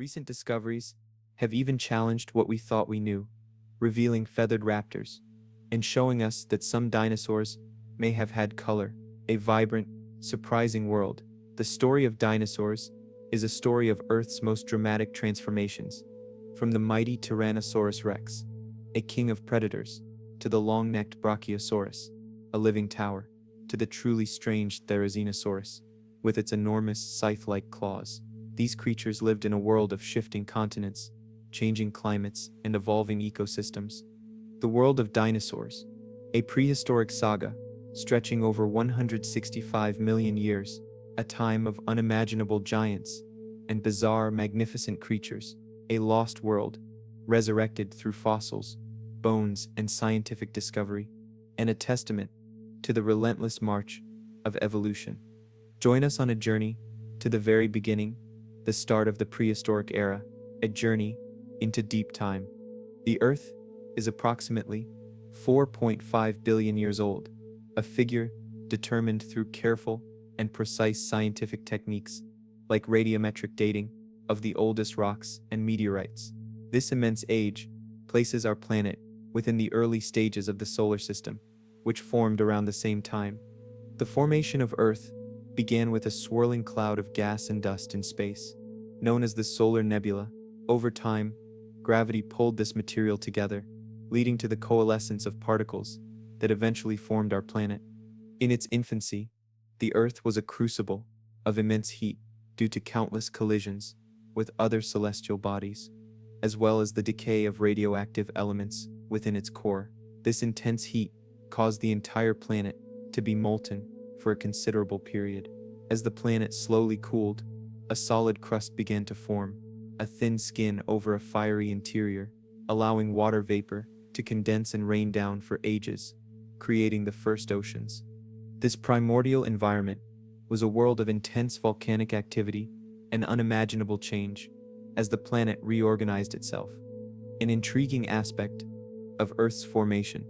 Recent discoveries have even challenged what we thought we knew, revealing feathered raptors and showing us that some dinosaurs may have had color, a vibrant, surprising world. The story of dinosaurs is a story of Earth's most dramatic transformations, from the mighty Tyrannosaurus Rex, a king of predators, to the long-necked Brachiosaurus, a living tower, to the truly strange Tyrannosaurus, with its enormous scythe-like claws. These creatures lived in a world of shifting continents, changing climates, and evolving ecosystems. The world of dinosaurs, a prehistoric saga stretching over 165 million years, a time of unimaginable giants and bizarre, magnificent creatures, a lost world, resurrected through fossils, bones, and scientific discovery, and a testament to the relentless march of evolution. Join us on a journey to the very beginning, the start of the prehistoric era, a journey into deep time. The Earth is approximately 4.5 billion years old, a figure determined through careful and precise scientific techniques like radiometric dating of the oldest rocks and meteorites. This immense age places our planet within the early stages of the solar system, which formed around the same time. The formation of Earth began with a swirling cloud of gas and dust in space, known as the solar nebula. Over time, gravity pulled this material together, leading to the coalescence of particles that eventually formed our planet. In its infancy, the Earth was a crucible of immense heat due to countless collisions with other celestial bodies, as well as the decay of radioactive elements within its core. This intense heat caused the entire planet to be molten for a considerable period. As the planet slowly cooled, a solid crust began to form, a thin skin over a fiery interior, allowing water vapor to condense and rain down for ages, creating the first oceans. This primordial environment was a world of intense volcanic activity and unimaginable change as the planet reorganized itself. An intriguing aspect of Earth's formation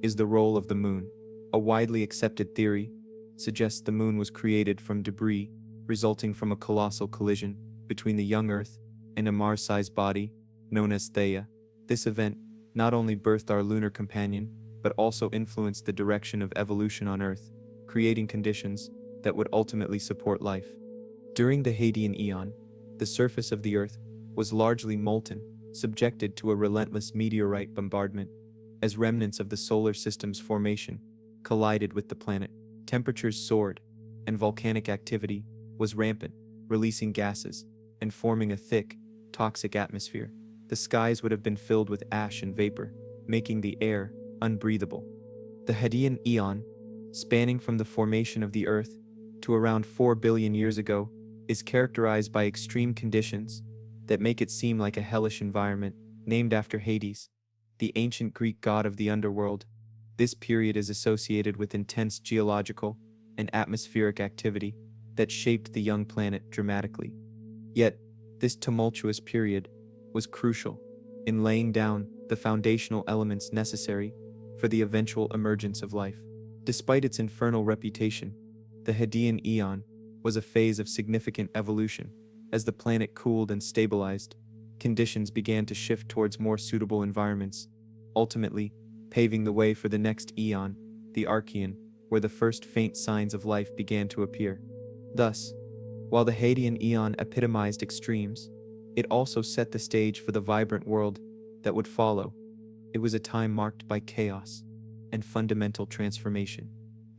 is the role of the moon. A widely accepted theory suggests the moon was created from debris resulting from a colossal collision between the young Earth and a Mars-sized body known as Theia. This event not only birthed our lunar companion, but also influenced the direction of evolution on Earth, creating conditions that would ultimately support life. During the Hadean Eon, the surface of the Earth was largely molten, subjected to a relentless meteorite bombardment. As remnants of the solar system's formation collided with the planet, temperatures soared, and volcanic activity was rampant, releasing gases and forming a thick, toxic atmosphere. The skies would have been filled with ash and vapor, making the air unbreathable. The Hadean Eon, spanning from the formation of the Earth to around 4 billion years ago, is characterized by extreme conditions that make it seem like a hellish environment. Named after Hades, the ancient Greek god of the underworld, this period is associated with intense geological and atmospheric activity that shaped the young planet dramatically. Yet, this tumultuous period was crucial in laying down the foundational elements necessary for the eventual emergence of life. Despite its infernal reputation, the Hadean Eon was a phase of significant evolution. As the planet cooled and stabilized, conditions began to shift towards more suitable environments, ultimately paving the way for the next eon, the Archean, where the first faint signs of life began to appear. Thus, while the Hadean Eon epitomized extremes, it also set the stage for the vibrant world that would follow. It was a time marked by chaos and fundamental transformation.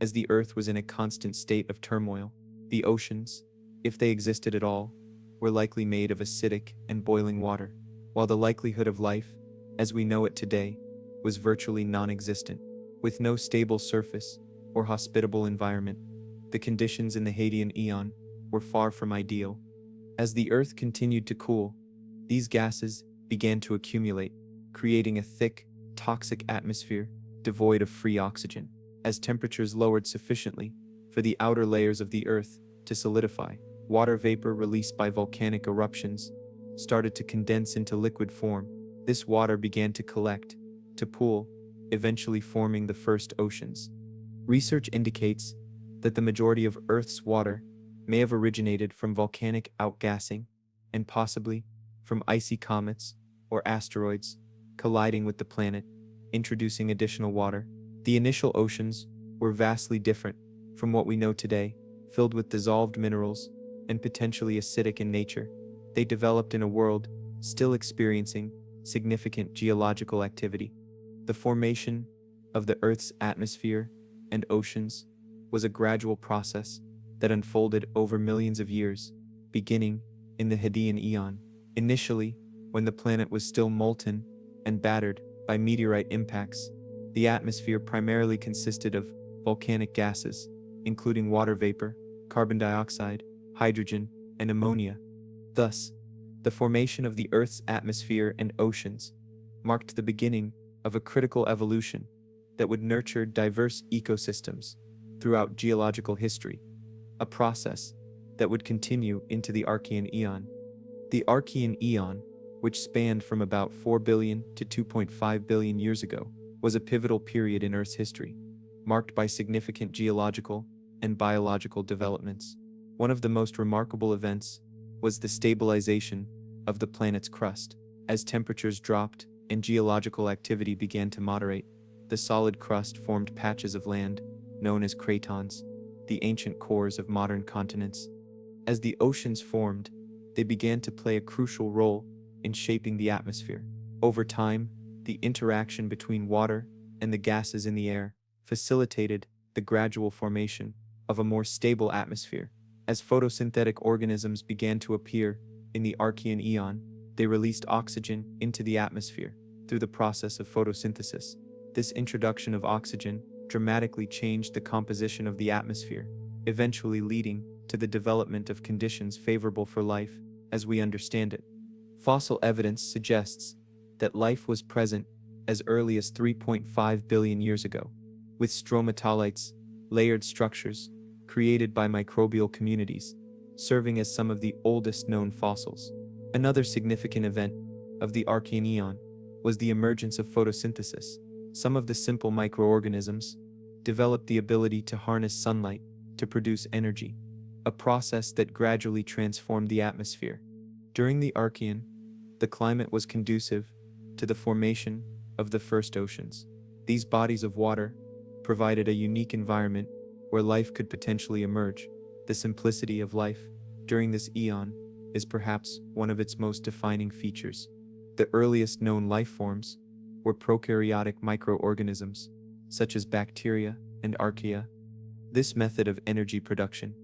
As the Earth was in a constant state of turmoil, the oceans, if they existed at all, were likely made of acidic and boiling water, while the likelihood of life, as we know it today, was virtually non-existent. With no stable surface or hospitable environment, the conditions in the Hadean Eon were far from ideal. As the Earth continued to cool, these gases began to accumulate, creating a thick, toxic atmosphere devoid of free oxygen. As temperatures lowered sufficiently for the outer layers of the Earth to solidify, water vapor released by volcanic eruptions started to condense into liquid form. This water began to collect, to pool, eventually forming the first oceans. Research indicates that the majority of Earth's water may have originated from volcanic outgassing and possibly from icy comets or asteroids colliding with the planet, introducing additional water. The initial oceans were vastly different from what we know today, filled with dissolved minerals and potentially acidic in nature. They developed in a world still experiencing significant geological activity. The formation of the Earth's atmosphere and oceans was a gradual process that unfolded over millions of years, beginning in the Hadean Eon. Initially, when the planet was still molten and battered by meteorite impacts, the atmosphere primarily consisted of volcanic gases, including water vapor, carbon dioxide, hydrogen, and ammonia. Thus, the formation of the Earth's atmosphere and oceans marked the beginning of a critical evolution that would nurture diverse ecosystems throughout geological history, a process that would continue into the Archean Eon. The Archean Eon, which spanned from about 4 billion to 2.5 billion years ago, was a pivotal period in Earth's history, marked by significant geological and biological developments. One of the most remarkable events was the stabilization of the planet's crust. As temperatures dropped and geological activity began to moderate, the solid crust formed patches of land, known as cratons, the ancient cores of modern continents. As the oceans formed, they began to play a crucial role in shaping the atmosphere. Over time, the interaction between water and the gases in the air facilitated the gradual formation of a more stable atmosphere. As photosynthetic organisms began to appear in the Archean Eon, they released oxygen into the atmosphere through the process of photosynthesis. This introduction of oxygen dramatically changed the composition of the atmosphere, eventually leading to the development of conditions favorable for life as we understand it. Fossil evidence suggests that life was present as early as 3.5 billion years ago, with stromatolites, layered structures created by microbial communities, serving as some of the oldest known fossils. Another significant event of the Archean Eon was the emergence of photosynthesis. Some of the simple microorganisms developed the ability to harness sunlight to produce energy, a process that gradually transformed the atmosphere. During the Archean, the climate was conducive to the formation of the first oceans. These bodies of water provided a unique environment where life could potentially emerge. The simplicity of life during this eon is perhaps one of its most defining features. The earliest known life forms were prokaryotic microorganisms, such as bacteria and archaea. This method of energy production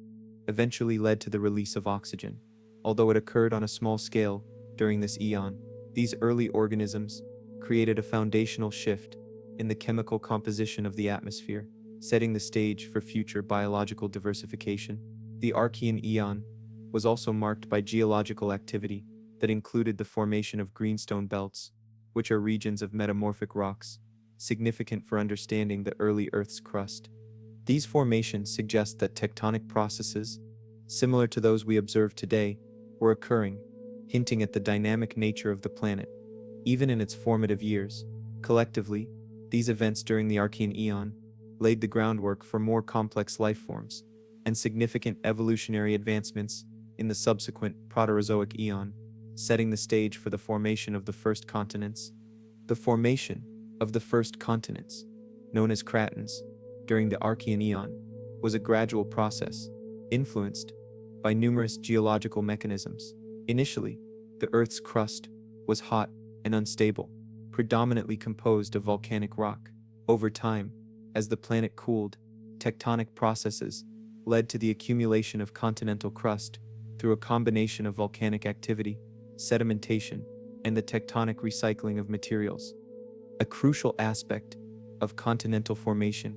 eventually led to the release of oxygen. Although it occurred on a small scale during this eon, these early organisms created a foundational shift in the chemical composition of the atmosphere, setting the stage for future biological diversification. The Archean Eon was also marked by geological activity that included the formation of greenstone belts, which are regions of metamorphic rocks, significant for understanding the early Earth's crust. These formations suggest that tectonic processes, similar to those we observe today, were occurring, hinting at the dynamic nature of the planet, even in its formative years. Collectively, these events during the Archean Eon laid the groundwork for more complex life forms and significant evolutionary advancements in the subsequent Proterozoic Eon, setting the stage for the formation of the first continents. The formation of the first continents, known as cratons, during the Archean Eon, was a gradual process, influenced by numerous geological mechanisms. Initially, the Earth's crust was hot and unstable, predominantly composed of volcanic rock. Over time, as the planet cooled, tectonic processes led to the accumulation of continental crust through a combination of volcanic activity, sedimentation, and the tectonic recycling of materials. A crucial aspect of continental formation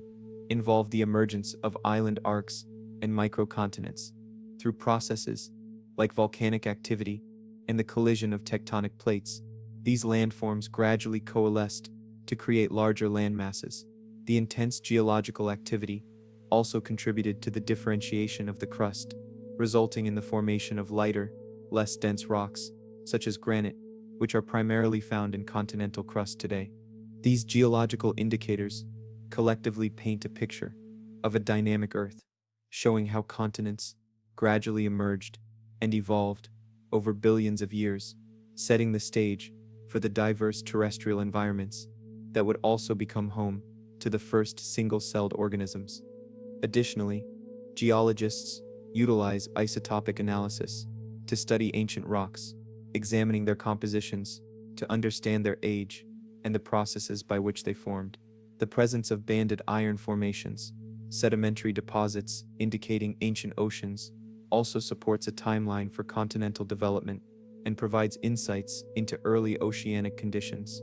involved the emergence of island arcs and microcontinents through processes like volcanic activity and the collision of tectonic plates. These landforms gradually coalesced to create larger landmasses. The intense geological activity also contributed to the differentiation of the crust, resulting in the formation of lighter, less dense rocks, such as granite, which are primarily found in continental crust today. These geological indicators collectively paint a picture of a dynamic Earth, showing how continents gradually emerged and evolved over billions of years. setting the stage for the diverse terrestrial environments that would also become home to the first single-celled organisms. Additionally, geologists utilize isotopic analysis to study ancient rocks, examining their compositions to understand their age and the processes by which they formed. The presence of banded iron formations, sedimentary deposits indicating ancient oceans, also supports a timeline for continental development and provides insights into early oceanic conditions.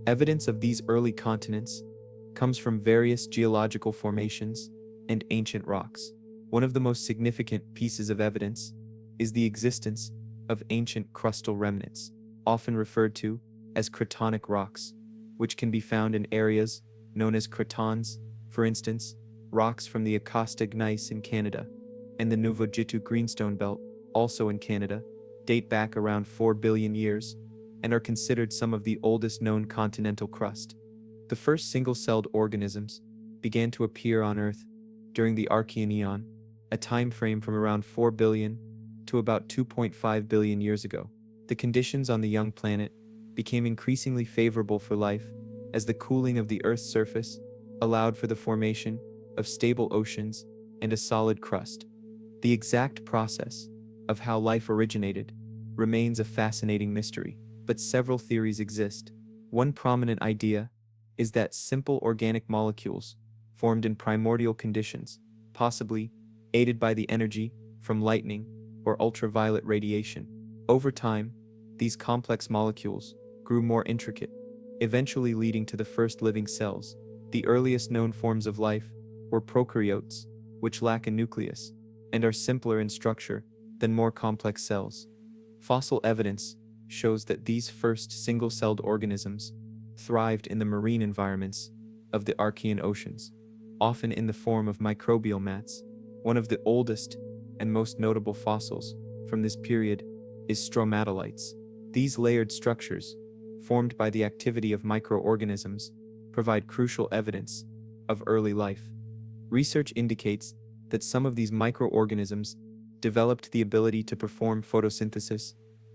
Evidence of these early continents comes from various geological formations and ancient rocks. One of the most significant pieces of evidence is the existence of ancient crustal remnants, often referred to as cratonic rocks, which can be found in areas known as cratons. For instance, rocks from the Acosta gneiss in Canada and the Nouveau Jitu greenstone belt, also in Canada, date back around 4 billion years and are considered some of the oldest known continental crust. The first single-celled organisms began to appear on Earth during the Archean Eon, a time frame from around 4 billion to about 2.5 billion years ago. The conditions on the young planet became increasingly favorable for life as the cooling of the Earth's surface allowed for the formation of stable oceans and a solid crust. The exact process of how life originated remains a fascinating mystery, but several theories exist. One prominent idea is that simple organic molecules formed in primordial conditions, possibly aided by the energy from lightning or ultraviolet radiation. Over time, these complex molecules grew more intricate, eventually leading to the first living cells. The earliest known forms of life were prokaryotes, which lack a nucleus and are simpler in structure than more complex cells. Fossil evidence shows that these first single-celled organisms thrived in the marine environments of the Archean oceans, often in the form of microbial mats. One of the oldest and most notable fossils from this period is stromatolites. These layered structures, formed by the activity of microorganisms, provide crucial evidence of early life. Research indicates that some of these microorganisms developed the ability to perform photosynthesis,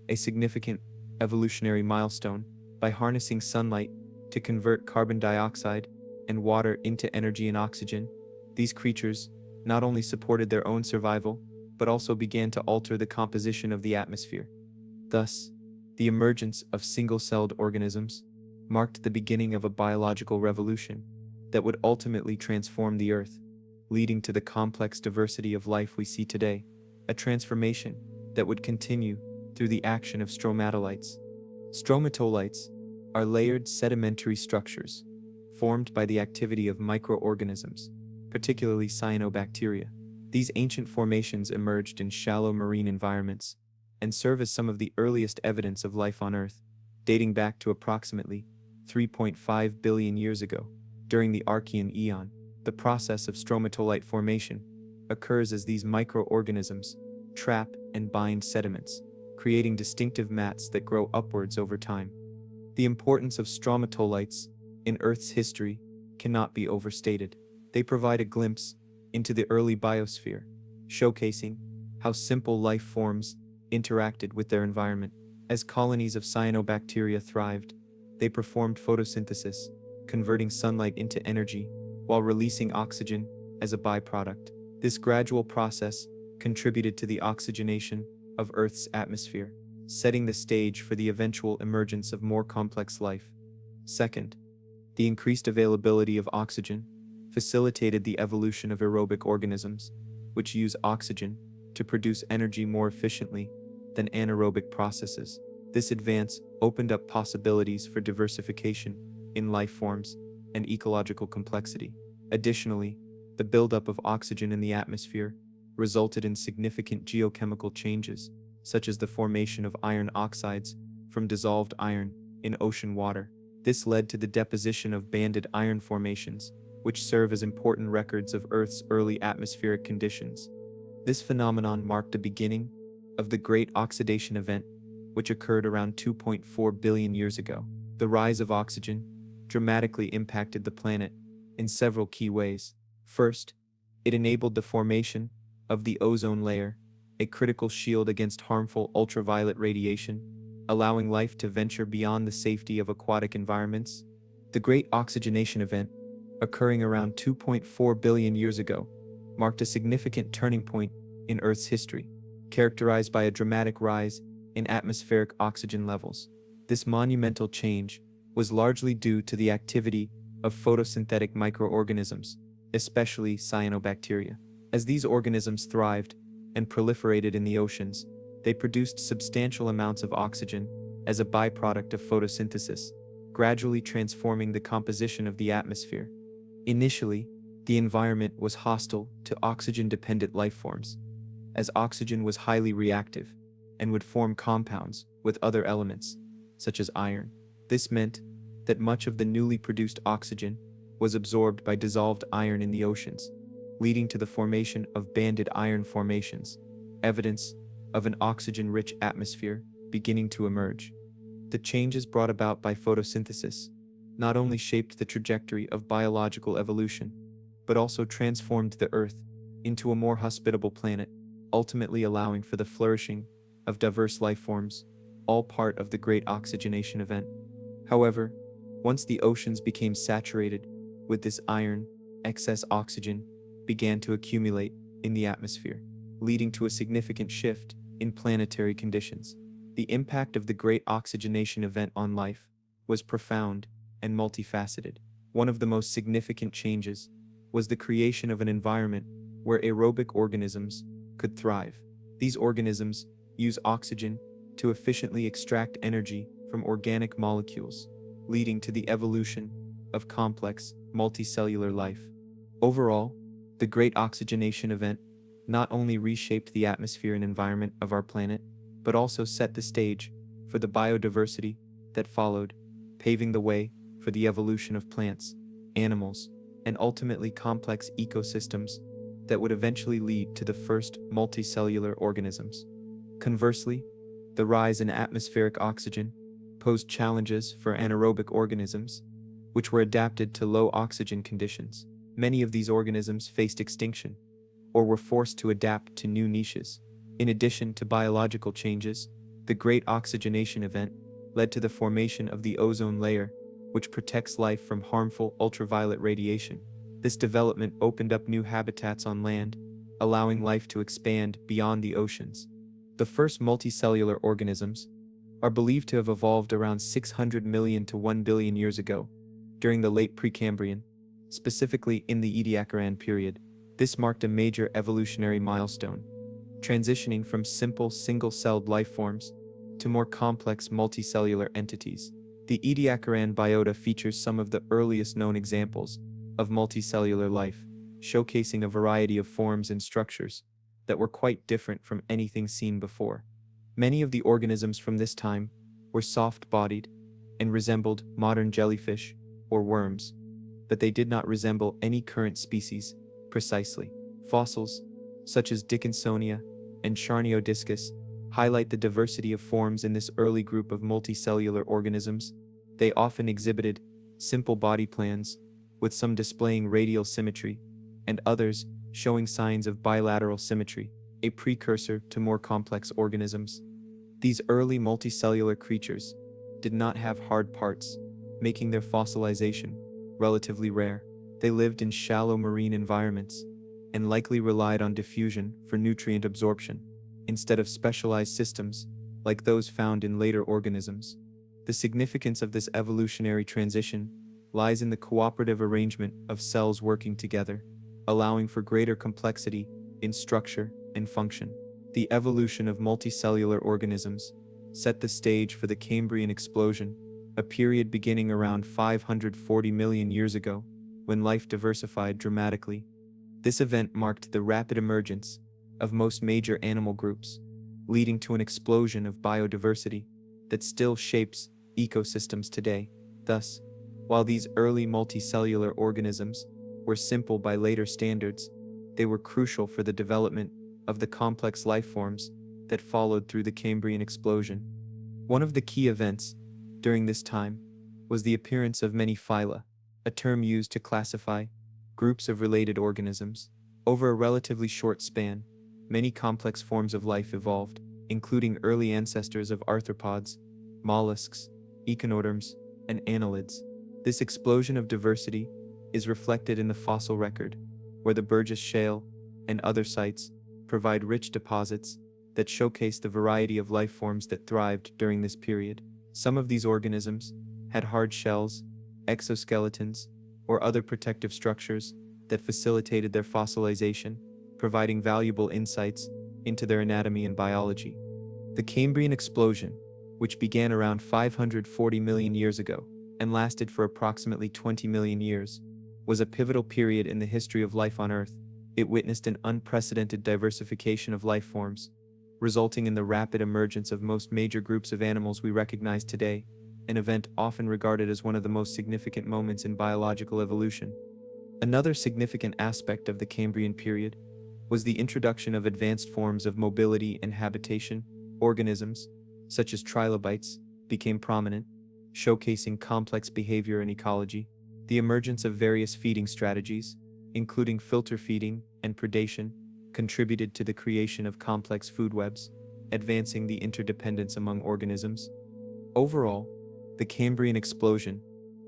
a significant evolutionary milestone, by harnessing sunlight to convert carbon dioxide and water into energy and oxygen. These creatures not only supported their own survival, but also began to alter the composition of the atmosphere. Thus, the emergence of single-celled organisms marked the beginning of a biological revolution that would ultimately transform the Earth, leading to the complex diversity of life we see today, a transformation that would continue through the action of stromatolites. Stromatolites are layered sedimentary structures formed by the activity of microorganisms, particularly cyanobacteria. These ancient formations emerged in shallow marine environments and serve as some of the earliest evidence of life on Earth, dating back to approximately 3.5 billion years ago. During the Archean Eon, the process of stromatolite formation occurs as these microorganisms trap and bind sediments, creating distinctive mats that grow upwards over time. The importance of stromatolites in Earth's history cannot be overstated. They provide a glimpse into the early biosphere, showcasing how simple life forms interacted with their environment. As colonies of cyanobacteria thrived, they performed photosynthesis, converting sunlight into energy while releasing oxygen as a byproduct. This gradual process contributed to the oxygenation of Earth's atmosphere, setting the stage for the eventual emergence of more complex life. Second, the increased availability of oxygen facilitated the evolution of aerobic organisms, which use oxygen to produce energy more efficiently than anaerobic processes. This advance opened up possibilities for diversification in life forms and ecological complexity. Additionally, the buildup of oxygen in the atmosphere resulted in significant geochemical changes, such as the formation of iron oxides from dissolved iron in ocean water. This led to the deposition of banded iron formations, which serve as important records of Earth's early atmospheric conditions. This phenomenon marked the beginning of the Great Oxidation Event, which occurred around 2.4 billion years ago. The rise of oxygen dramatically impacted the planet in several key ways. First, it enabled the formation of the ozone layer, a critical shield against harmful ultraviolet radiation allowing life to venture beyond the safety of aquatic environments. The Great Oxygenation Event, occurring around 2.4 billion years ago, marked a significant turning point in Earth's history, characterized by a dramatic rise in atmospheric oxygen levels. This monumental change was largely due to the activity of photosynthetic microorganisms, especially cyanobacteria. As these organisms thrived and proliferated in the oceans, they produced substantial amounts of oxygen as a byproduct of photosynthesis, gradually transforming the composition of the atmosphere. Initially, the environment was hostile to oxygen-dependent life forms, as oxygen was highly reactive and would form compounds with other elements, such as iron. This meant that much of the newly produced oxygen was absorbed by dissolved iron in the oceans, leading to the formation of banded iron formations, evidence of an oxygen-rich atmosphere beginning to emerge. The changes brought about by photosynthesis not only shaped the trajectory of biological evolution, but also transformed the Earth into a more hospitable planet, ultimately allowing for the flourishing of diverse life forms, all part of the Great Oxygenation Event. However, once the oceans became saturated with this iron, excess oxygen began to accumulate in the atmosphere, leading to a significant shift in planetary conditions. The impact of the Great Oxygenation Event on life was profound and multifaceted. One of the most significant changes was the creation of an environment where aerobic organisms could thrive. These organisms use oxygen to efficiently extract energy from organic molecules, leading to the evolution of complex, multicellular life. Overall, the Great Oxygenation Event not only reshaped the atmosphere and environment of our planet, but also set the stage for the biodiversity that followed, paving the way for the evolution of plants, animals, and ultimately complex ecosystems that would eventually lead to the first multicellular organisms. Conversely, the rise in atmospheric oxygen posed challenges for anaerobic organisms, which were adapted to low oxygen conditions. Many of these organisms faced extinction or were forced to adapt to new niches. In addition to biological changes, the Great Oxygenation Event led to the formation of the ozone layer, which protects life from harmful ultraviolet radiation. This development opened up new habitats on land, allowing life to expand beyond the oceans. The first multicellular organisms are believed to have evolved around 600 million to 1 billion years ago, during the late Precambrian, specifically in the Ediacaran period. This marked a major evolutionary milestone, transitioning from simple single-celled life forms to more complex multicellular entities. The Ediacaran biota features some of the earliest known examples of multicellular life, showcasing a variety of forms and structures that were quite different from anything seen before. Many of the organisms from this time were soft-bodied and resembled modern jellyfish or worms, but they did not resemble any current species precisely. Fossils, such as Dickinsonia and Charniodiscus, highlight the diversity of forms in this early group of multicellular organisms. They often exhibited simple body plans, with some displaying radial symmetry, and others showing signs of bilateral symmetry, a precursor to more complex organisms. These early multicellular creatures did not have hard parts, making their fossilization relatively rare. They lived in shallow marine environments and likely relied on diffusion for nutrient absorption, instead of specialized systems like those found in later organisms. The significance of this evolutionary transition lies in the cooperative arrangement of cells working together, allowing for greater complexity in structure and function. The evolution of multicellular organisms set the stage for the Cambrian explosion, a period beginning around 540 million years ago, when life diversified dramatically. This event marked the rapid emergence of most major animal groups, leading to an explosion of biodiversity that still shapes ecosystems today. Thus, while these early multicellular organisms were simple by later standards, they were crucial for the development of the complex life forms that followed through the Cambrian explosion. One of the key events during this time was the appearance of many phyla, a term used to classify groups of related organisms. Over a relatively short span, many complex forms of life evolved, including early ancestors of arthropods mollusks, echinoderms, and annelids. This explosion of diversity is reflected in the fossil record, where the Burgess Shale and other sites provide rich deposits that showcase the variety of life forms that thrived during this period. Some of these organisms had hard shells, exoskeletons, or other protective structures that facilitated their fossilization, providing valuable insights into their anatomy and biology. The Cambrian explosion, which began around 540 million years ago and lasted for approximately 20 million years, was a pivotal period in the history of life on Earth. It witnessed an unprecedented diversification of life forms, resulting in the rapid emergence of most major groups of animals we recognize today, an event often regarded as one of the most significant moments in biological evolution. Another significant aspect of the Cambrian period was the introduction of advanced forms of mobility and habitation. Organisms, such as trilobites, became prominent, showcasing complex behavior and ecology. The emergence of various feeding strategies, including filter feeding and predation, contributed to the creation of complex food webs, advancing the interdependence among organisms. Overall, the Cambrian explosion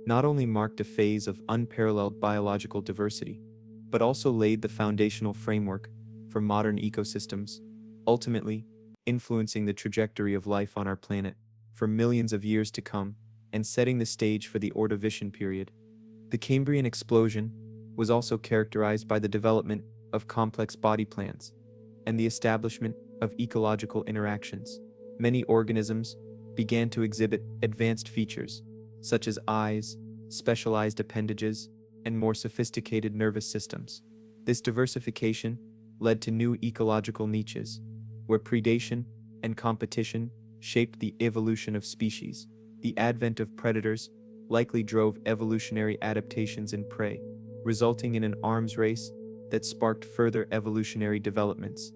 not only marked a phase of unparalleled biological diversity, but also laid the foundational framework for modern ecosystems, ultimately influencing the trajectory of life on our planet for millions of years to come and setting the stage for the Ordovician period. The Cambrian explosion was also characterized by the development of complex body plans and the establishment of ecological interactions. Many organisms began to exhibit advanced features, such as eyes, specialized appendages, and more sophisticated nervous systems. This diversification led to new ecological niches, where predation and competition shaped the evolution of species. The advent of predators likely drove evolutionary adaptations in prey, resulting in an arms race that sparked further evolutionary developments.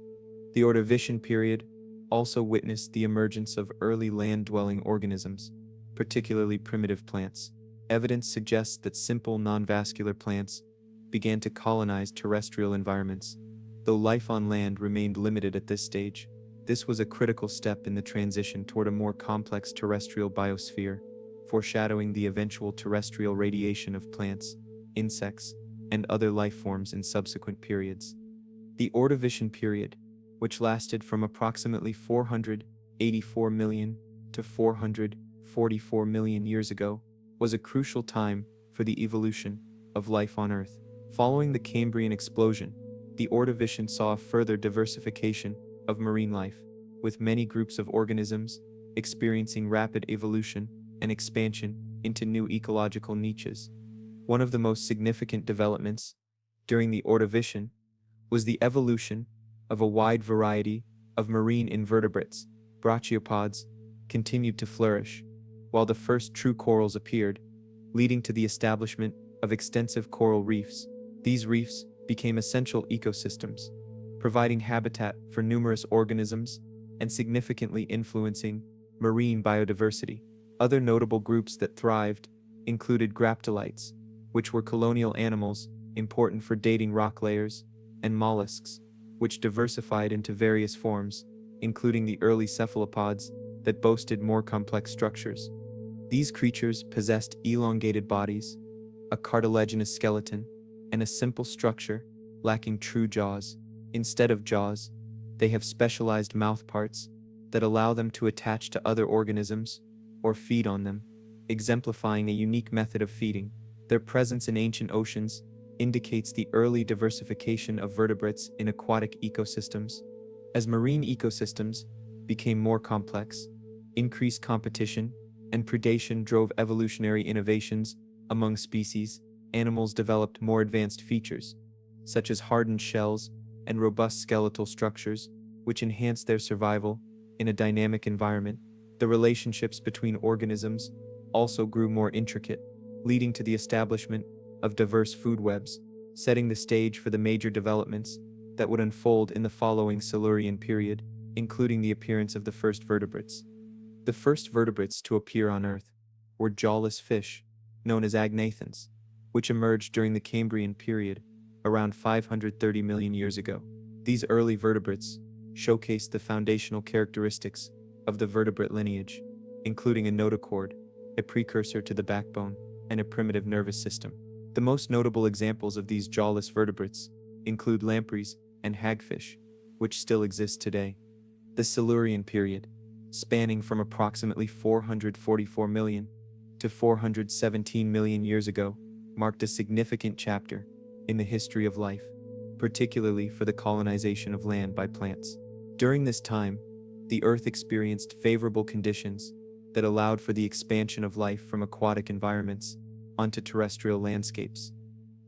The Ordovician period also witnessed the emergence of early land-dwelling organisms, particularly primitive plants. Evidence suggests that simple non-vascular plants began to colonize terrestrial environments, though life on land remained limited at this stage. This was a critical step in the transition toward a more complex terrestrial biosphere, foreshadowing the eventual terrestrial radiation of plants, insects, and other life forms in subsequent periods. The Ordovician period, which lasted from approximately 484 million to 444 million years ago, was a crucial time for the evolution of life on Earth. Following the Cambrian explosion, the Ordovician saw a further diversification of marine life, with many groups of organisms experiencing rapid evolution and expansion into new ecological niches. One of the most significant developments during the Ordovician was the evolution of a wide variety of marine invertebrates. Brachiopods continued to flourish, while the first true corals appeared, leading to the establishment of extensive coral reefs. These reefs became essential ecosystems, providing habitat for numerous organisms and significantly influencing marine biodiversity. Other notable groups that thrived included graptolites, which were colonial animals important for dating rock layers, and mollusks, which diversified into various forms, including the early cephalopods that boasted more complex structures. These creatures possessed elongated bodies, a cartilaginous skeleton, and a simple structure lacking true jaws. Instead of jaws, they have specialized mouthparts that allow them to attach to other organisms or feed on them, exemplifying a unique method of feeding. Their presence in ancient oceans indicates the early diversification of vertebrates in aquatic ecosystems. As marine ecosystems became more complex, increased competition and predation drove evolutionary innovations among species. Animals developed more advanced features, such as hardened shells and robust skeletal structures, which enhanced their survival in a dynamic environment. The relationships between organisms also grew more intricate, leading to the establishment of diverse food webs, setting the stage for the major developments that would unfold in the following Silurian period, including the appearance of the first vertebrates. The first vertebrates to appear on Earth were jawless fish, known as agnathans, which emerged during the Cambrian period, around 530 million years ago. These early vertebrates showcased the foundational characteristics of the vertebrate lineage, including a notochord, a precursor to the backbone, and a primitive nervous system. The most notable examples of these jawless vertebrates include lampreys and hagfish, which still exist today. The Silurian period, spanning from approximately 444 million to 417 million years ago, marked a significant chapter in the history of life, particularly for the colonization of land by plants. During this time, the Earth experienced favorable conditions that allowed for the expansion of life from aquatic environments onto terrestrial landscapes.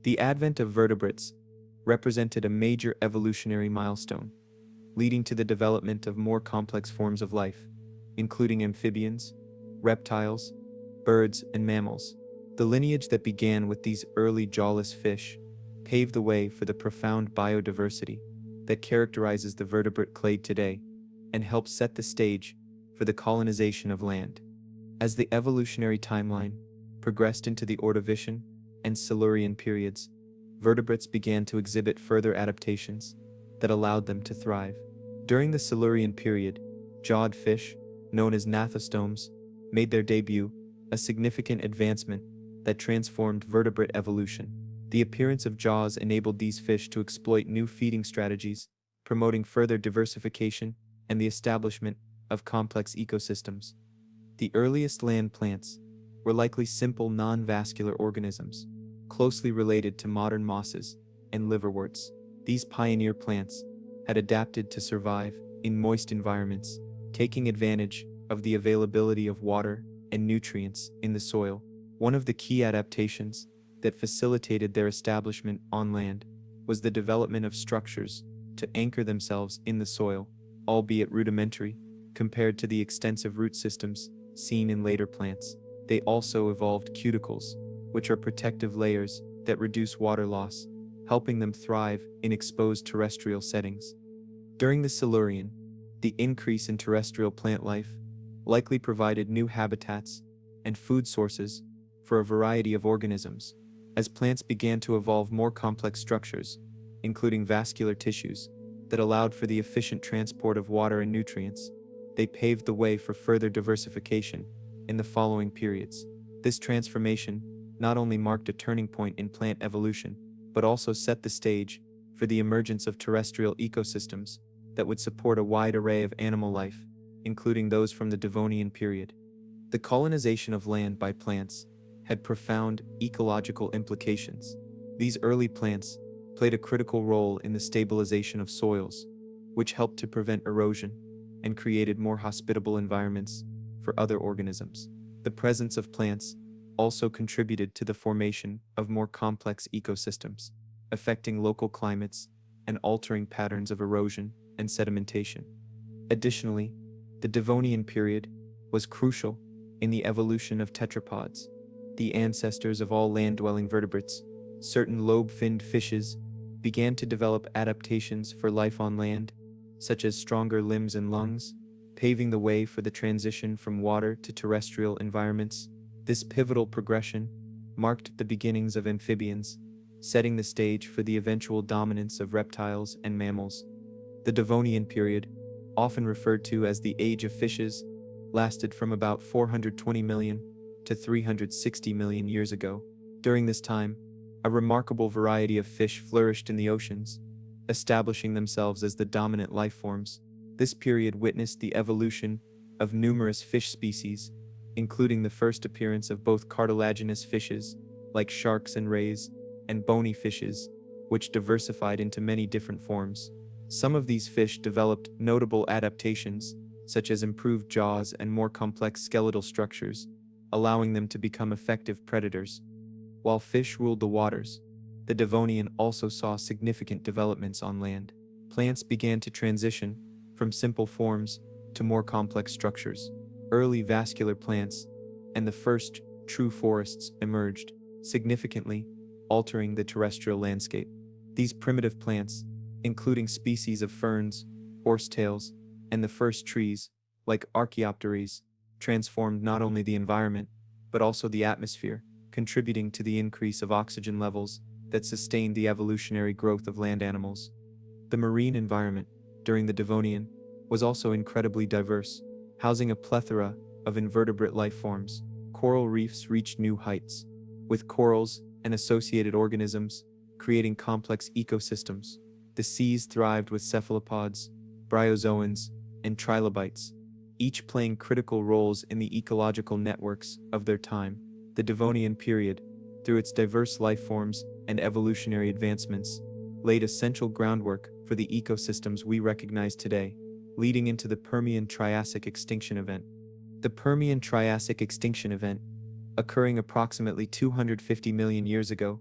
The advent of vertebrates represented a major evolutionary milestone, leading to the development of more complex forms of life, including amphibians, reptiles, birds, and mammals. The lineage that began with these early jawless fish paved the way for the profound biodiversity that characterizes the vertebrate clade today and helped set the stage for the colonization of land. As the evolutionary timeline progressed into the Ordovician and Silurian periods, vertebrates began to exhibit further adaptations that allowed them to thrive. During the Silurian period, jawed fish, known as gnathostomes, made their debut, a significant advancement that transformed vertebrate evolution. The appearance of jaws enabled these fish to exploit new feeding strategies, promoting further diversification and the establishment of complex ecosystems. The earliest land plants were likely simple non-vascular organisms, closely related to modern mosses and liverworts. These pioneer plants had adapted to survive in moist environments, taking advantage of the availability of water and nutrients in the soil. One of the key adaptations that facilitated their establishment on land was the development of structures to anchor themselves in the soil, albeit rudimentary compared to the extensive root systems seen in later plants. They also evolved cuticles, which are protective layers that reduce water loss, helping them thrive in exposed terrestrial settings. During the Silurian, the increase in terrestrial plant life likely provided new habitats and food sources for a variety of organisms. As plants began to evolve more complex structures, including vascular tissues, that allowed for the efficient transport of water and nutrients, they paved the way for further diversification in the following periods. This transformation not only marked a turning point in plant evolution, but also set the stage for the emergence of terrestrial ecosystems that would support a wide array of animal life, including those from the Devonian period. The colonization of land by plants had profound ecological implications. These early plants played a critical role in the stabilization of soils, which helped to prevent erosion and created more hospitable environments for other organisms. The presence of plants also contributed to the formation of more complex ecosystems, affecting local climates and altering patterns of erosion and sedimentation. Additionally, the Devonian period was crucial in the evolution of tetrapods, the ancestors of all land-dwelling vertebrates. Certain lobe-finned fishes began to develop adaptations for life on land, such as stronger limbs and lungs, paving the way for the transition from water to terrestrial environments. This pivotal progression marked the beginnings of amphibians, setting the stage for the eventual dominance of reptiles and mammals. The Devonian period, often referred to as the Age of Fishes, lasted from about 420 million to 360 million years ago. During this time, a remarkable variety of fish flourished in the oceans, establishing themselves as the dominant life forms. This period witnessed the evolution of numerous fish species, including the first appearance of both cartilaginous fishes, like sharks and rays, and bony fishes, which diversified into many different forms. Some of these fish developed notable adaptations, such as improved jaws and more complex skeletal structures, allowing them to become effective predators. While fish ruled the waters, the Devonian also saw significant developments on land. Plants began to transition from simple forms to more complex structures. Early vascular plants and the first true forests emerged, significantly altering the terrestrial landscape. These primitive plants, including species of ferns, horsetails, and the first trees, like Archaeopteryx, transformed not only the environment, but also the atmosphere, contributing to the increase of oxygen levels that sustained the evolutionary growth of land animals. The marine environment during the Devonian was also incredibly diverse, housing a plethora of invertebrate life forms. Coral reefs reached new heights, with corals and associated organisms creating complex ecosystems. The seas thrived with cephalopods, bryozoans, and trilobites, each playing critical roles in the ecological networks of their time. The Devonian period, through its diverse life forms and evolutionary advancements, laid essential groundwork for the ecosystems we recognize today, leading into the Permian-Triassic extinction event. The Permian-Triassic extinction event, occurring approximately 250 million years ago,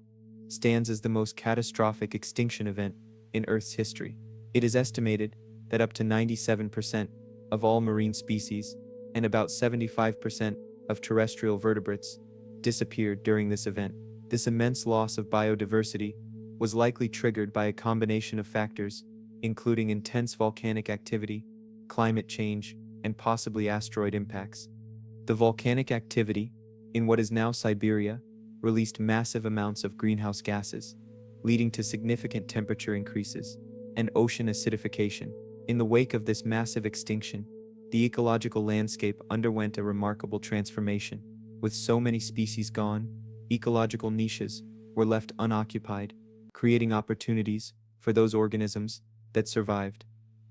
stands as the most catastrophic extinction event in Earth's history. It is estimated that up to 97% of all marine species and about 75% of terrestrial vertebrates disappeared during this event. This immense loss of biodiversity was likely triggered by a combination of factors, including intense volcanic activity, climate change, and possibly asteroid impacts. The volcanic activity, in what is now Siberia, released massive amounts of greenhouse gases, leading to significant temperature increases and ocean acidification. In the wake of this massive extinction, the ecological landscape underwent a remarkable transformation. With so many species gone, ecological niches were left unoccupied, creating opportunities for those organisms that survived.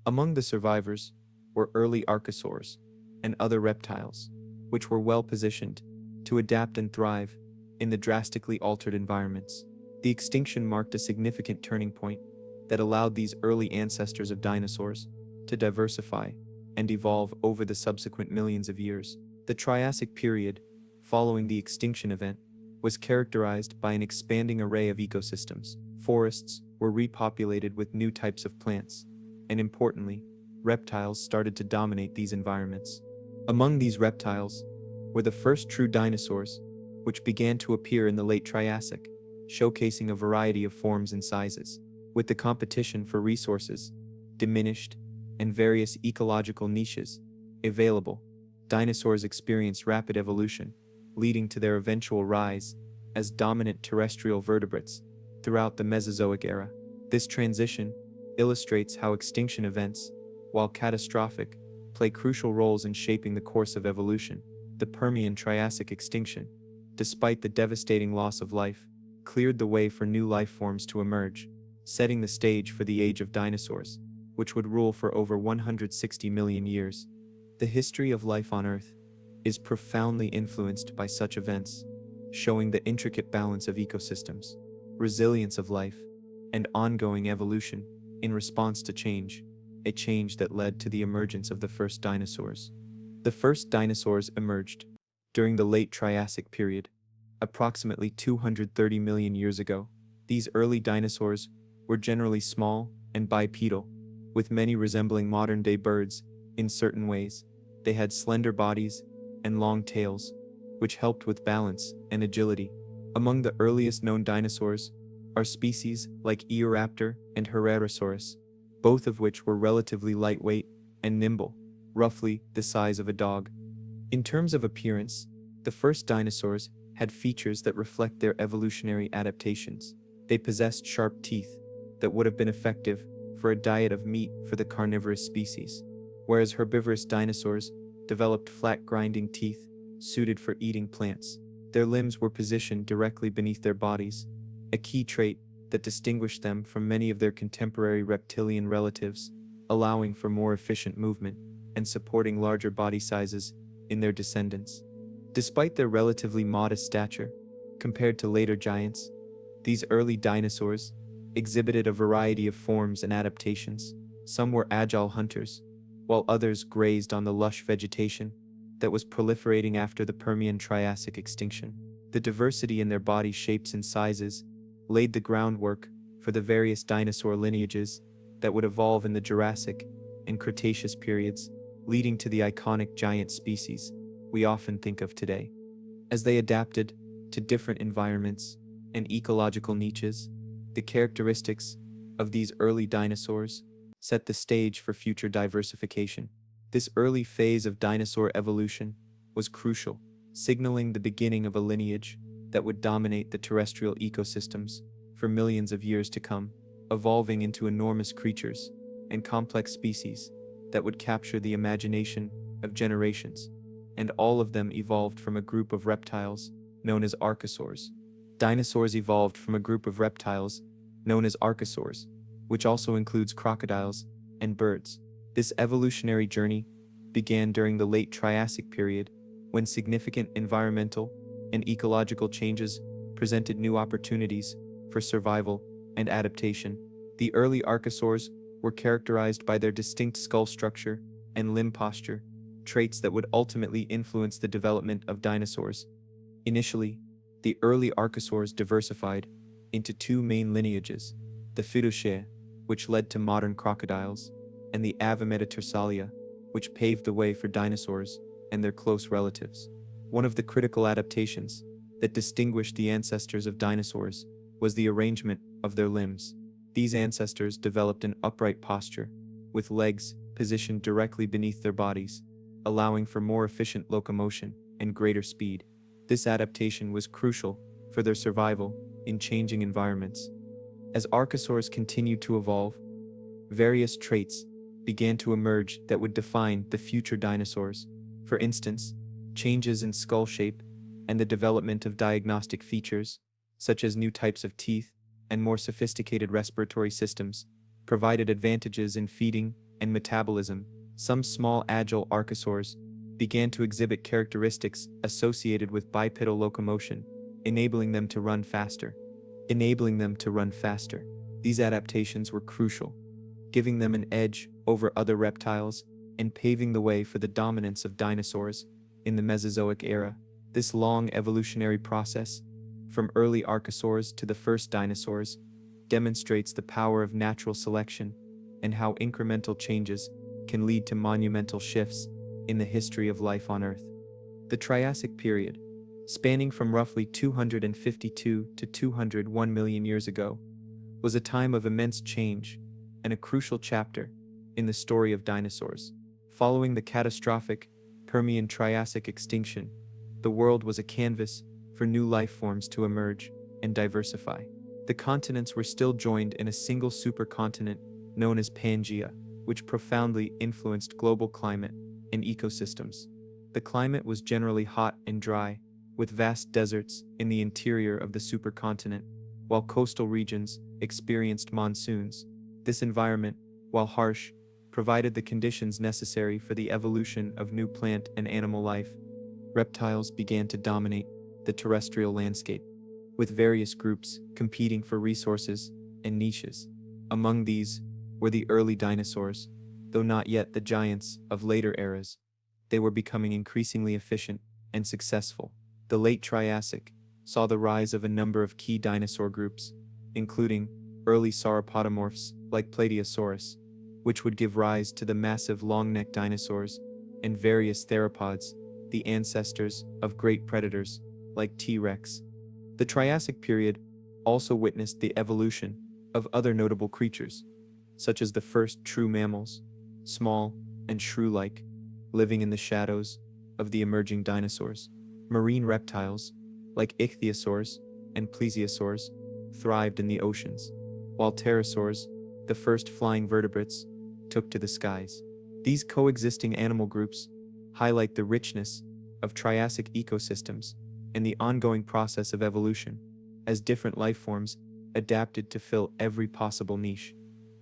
Among the survivors were early archosaurs and other reptiles, which were well positioned to adapt and thrive in the drastically altered environments. The extinction marked a significant turning point that allowed these early ancestors of dinosaurs to diversify and evolve over the subsequent millions of years. The Triassic period, following the extinction event, was characterized by an expanding array of ecosystems. Forests were repopulated with new types of plants, and importantly, reptiles started to dominate these environments. Among these reptiles were the first true dinosaurs, which began to appear in the late Triassic, showcasing a variety of forms and sizes. With the competition for resources diminished and various ecological niches available, dinosaurs experienced rapid evolution, leading to their eventual rise as dominant terrestrial vertebrates throughout the Mesozoic era. This transition illustrates how extinction events, while catastrophic, play crucial roles in shaping the course of evolution. The Permian-Triassic extinction, despite the devastating loss of life, cleared the way for new life forms to emerge, setting the stage for the age of dinosaurs, which would rule for over 160 million years. The history of life on Earth is profoundly influenced by such events, showing the intricate balance of ecosystems, resilience of life, and ongoing evolution in response to change, a change that led to the emergence of the first dinosaurs. The first dinosaurs emerged during the late Triassic period, approximately 230 million years ago. These early dinosaurs were generally small and bipedal, with many resembling modern-day birds in certain ways. They had slender bodies and long tails, which helped with balance and agility. Among the earliest known dinosaurs are species like Eoraptor and Herrerasaurus, both of which were relatively lightweight and nimble, roughly the size of a dog. In terms of appearance, the first dinosaurs had features that reflect their evolutionary adaptations. They possessed sharp teeth that would have been effective for a diet of meat for the carnivorous species, whereas herbivorous dinosaurs developed flat grinding teeth suited for eating plants. Their limbs were positioned directly beneath their bodies, a key trait that distinguished them from many of their contemporary reptilian relatives, allowing for more efficient movement and supporting larger body sizes in their descendants. Despite their relatively modest stature, compared to later giants, these early dinosaurs exhibited a variety of forms and adaptations. Some were agile hunters, while others grazed on the lush vegetation that was proliferating after the Permian-Triassic extinction. The diversity in their body shapes and sizes laid the groundwork for the various dinosaur lineages that would evolve in the Jurassic and Cretaceous periods, leading to the iconic giant species we often think of today. As they adapted to different environments and ecological niches, the characteristics of these early dinosaurs set the stage for future diversification. This early phase of dinosaur evolution was crucial, signaling the beginning of a lineage that would dominate the terrestrial ecosystems for millions of years to come, evolving into enormous creatures and complex species that would capture the imagination of generations. and all of them evolved from a group of reptiles known as archosaurs. Dinosaurs evolved from a group of reptiles known as archosaurs, which also includes crocodiles and birds. This evolutionary journey began during the late Triassic period, when significant environmental and ecological changes presented new opportunities for survival and adaptation. The early archosaurs were characterized by their distinct skull structure and limb posture, traits that would ultimately influence the development of dinosaurs. Initially, the early archosaurs diversified into two main lineages, the Phytoceae, which led to modern crocodiles, and the Avametatarsalia, which paved the way for dinosaurs and their close relatives. One of the critical adaptations that distinguished the ancestors of dinosaurs was the arrangement of their limbs. These ancestors developed an upright posture, with legs positioned directly beneath their bodies, allowing for more efficient locomotion and greater speed. This adaptation was crucial for their survival in changing environments. As archosaurs continued to evolve, various traits began to emerge that would define the future dinosaurs. For instance, changes in skull shape and the development of diagnostic features, such as new types of teeth and more sophisticated respiratory systems, provided advantages in feeding and metabolism. Some small agile archosaurs began to exhibit characteristics associated with bipedal locomotion, enabling them to run faster. These adaptations were crucial, giving them an edge over other reptiles and paving the way for the dominance of dinosaurs in the Mesozoic era. This long evolutionary process, from early archosaurs to the first dinosaurs, demonstrates the power of natural selection and how incremental changes can lead to monumental shifts in the history of life on Earth. The Triassic period, spanning from roughly 252 to 201 million years ago, was a time of immense change and a crucial chapter in the story of dinosaurs. Following the catastrophic Permian-Triassic extinction, the world was a canvas for new life forms to emerge and diversify. The continents were still joined in a single supercontinent known as Pangaea, which profoundly influenced global climate and ecosystems. The climate was generally hot and dry, with vast deserts in the interior of the supercontinent, while coastal regions experienced monsoons. This environment, while harsh, provided the conditions necessary for the evolution of new plant and animal life. Reptiles began to dominate the terrestrial landscape, with various groups competing for resources and niches. Among these were the early dinosaurs, though not yet the giants of later eras. They were becoming increasingly efficient and successful. The late Triassic saw the rise of a number of key dinosaur groups, including early sauropodomorphs like Plateosaurus, which would give rise to the massive long-necked dinosaurs, and various theropods, the ancestors of great predators like T-Rex. The Triassic period also witnessed the evolution of other notable creatures, such as the first true mammals, small and shrew-like, living in the shadows of the emerging dinosaurs. Marine reptiles, like ichthyosaurs and plesiosaurs, thrived in the oceans, while pterosaurs, the first flying vertebrates, took to the skies. These coexisting animal groups highlight the richness of Triassic ecosystems and the ongoing process of evolution, as different life forms adapted to fill every possible niche.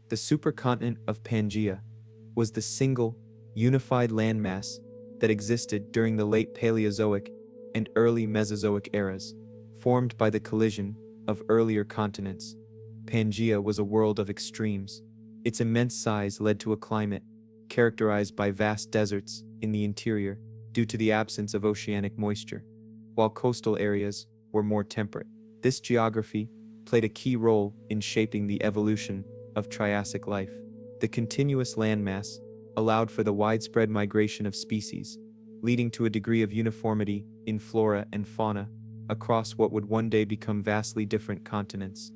The supercontinent of Pangaea was the single, unified landmass that existed during the late Paleozoic and early Mesozoic eras, formed by the collision of earlier continents. Pangaea was a world of extremes. Its immense size led to a climate characterized by vast deserts in the interior due to the absence of oceanic moisture, while coastal areas were more temperate. This geography played a key role in shaping the evolution of Triassic life. The continuous landmass allowed for the widespread migration of species, leading to a degree of uniformity in flora and fauna across what would one day become vastly different continents.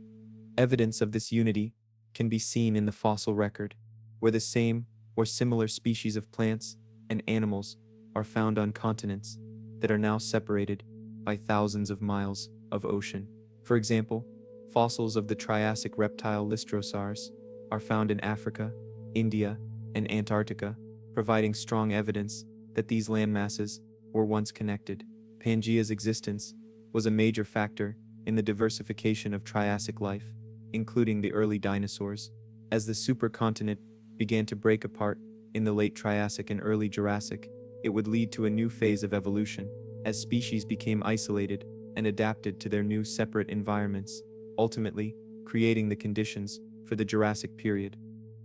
Evidence of this unity can be seen in the fossil record, where the same or similar species of plants and animals are found on continents that are now separated by thousands of miles of ocean. For example, fossils of the Triassic reptile Dinosaurs are found in Africa, India, and Antarctica, providing strong evidence that these landmasses were once connected. Pangaea's existence was a major factor in the diversification of Triassic life, including the early dinosaurs. As the supercontinent began to break apart in the late Triassic and early Jurassic, it would lead to a new phase of evolution, as species became isolated and adapted to their new separate environments, ultimately creating the conditions for the Jurassic period.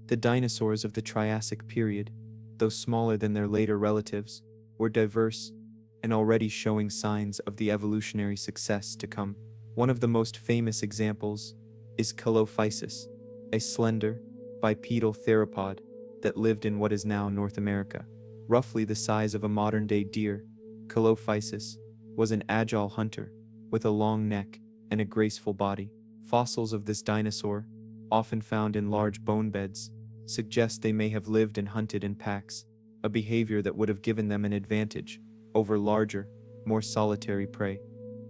The dinosaurs of the Triassic period, though smaller than their later relatives, were diverse and already showing signs of the evolutionary success to come. One of the most famous examples is Colophysis, a slender, bipedal theropod that lived in what is now North America. Roughly the size of a modern-day deer, Colophysis was an agile hunter with a long neck and a graceful body. Fossils of this dinosaur, often found in large bone beds, suggest they may have lived and hunted in packs, a behavior that would have given them an advantage over larger, more solitary prey.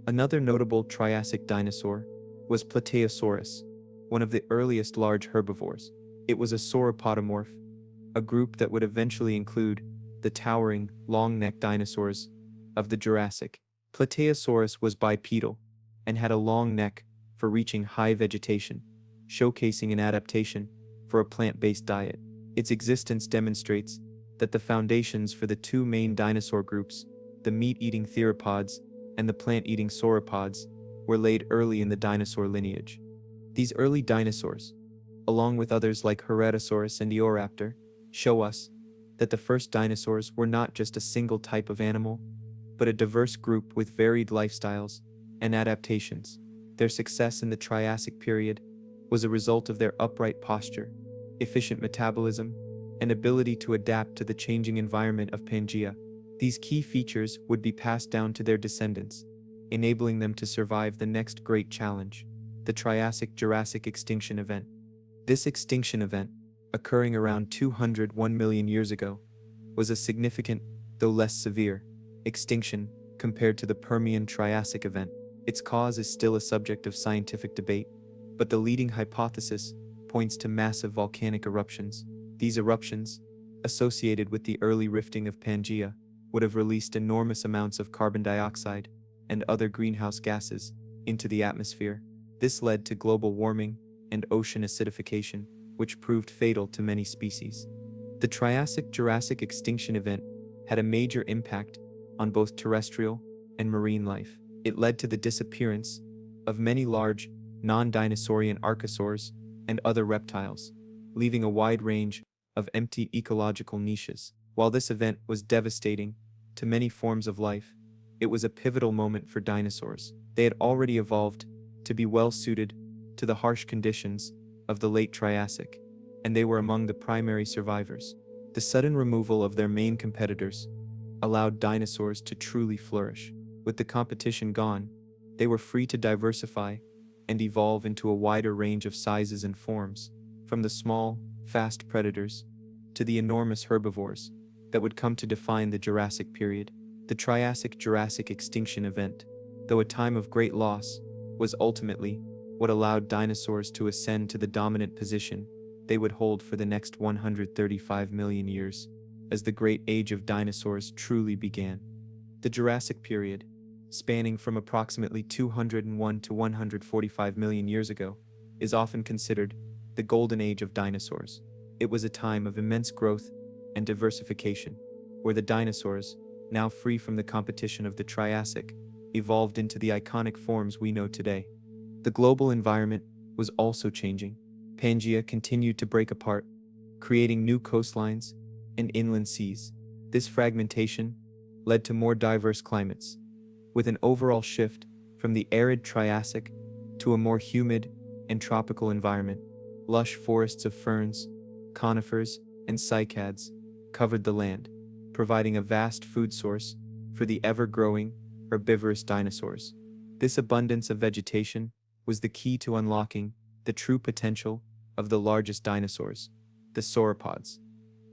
Another notable Triassic dinosaur was Plateosaurus, one of the earliest large herbivores. It was a sauropodomorph, a group that would eventually include the towering, long-necked dinosaurs of the Jurassic. Plateosaurus was bipedal and had a long neck for reaching high vegetation, showcasing an adaptation for a plant-based diet. Its existence demonstrates that the foundations for the two main dinosaur groups, the meat-eating theropods and the plant-eating sauropods, were laid early in the dinosaur lineage. These early dinosaurs, along with others like Heretosaurus and Eoraptor, show us that the first dinosaurs were not just a single type of animal, but a diverse group with varied lifestyles and adaptations. Their success in the Triassic period was a result of their upright posture, efficient metabolism, and ability to adapt to the changing environment of Pangaea. These key features would be passed down to their descendants, enabling them to survive the next great challenge, the Triassic-Jurassic extinction event. This extinction event, occurring around 201 million years ago, was a significant, though less severe, extinction compared to the Permian-Triassic event. Its cause is still a subject of scientific debate, but the leading hypothesis points to massive volcanic eruptions. These eruptions, associated with the early rifting of Pangaea, would have released enormous amounts of carbon dioxide and other greenhouse gases into the atmosphere. This led to global warming and ocean acidification, which proved fatal to many species. The Triassic-Jurassic extinction event had a major impact on both terrestrial and marine life. It led to the disappearance of many large, non-dinosaurian archosaurs and other reptiles, leaving a wide range of empty ecological niches. While this event was devastating to many forms of life, it was a pivotal moment for dinosaurs. They had already evolved to be well suited to the harsh conditions of the late Triassic, and they were among the primary survivors. The sudden removal of their main competitors allowed dinosaurs to truly flourish. With the competition gone, they were free to diversify and evolve into a wider range of sizes and forms, from the small, fast predators to the enormous herbivores that would come to define the Jurassic period. The Triassic-Jurassic extinction event, though a time of great loss, was ultimately what allowed dinosaurs to ascend to the dominant position they would hold for the next 135 million years, as the great age of dinosaurs truly began. The Jurassic period, spanning from approximately 201 to 145 million years ago, is often considered the golden age of dinosaurs. It was a time of immense growth and diversification, where the dinosaurs, now free from the competition of the Triassic, evolved into the iconic forms we know today. The global environment was also changing. Pangaea continued to break apart, creating new coastlines and inland seas. This fragmentation led to more diverse climates, with an overall shift from the arid Triassic to a more humid and tropical environment. Lush forests of ferns, conifers, and cycads covered the land, providing a vast food source for the ever-growing, herbivorous dinosaurs. This abundance of vegetation was the key to unlocking the true potential of the largest dinosaurs, the sauropods.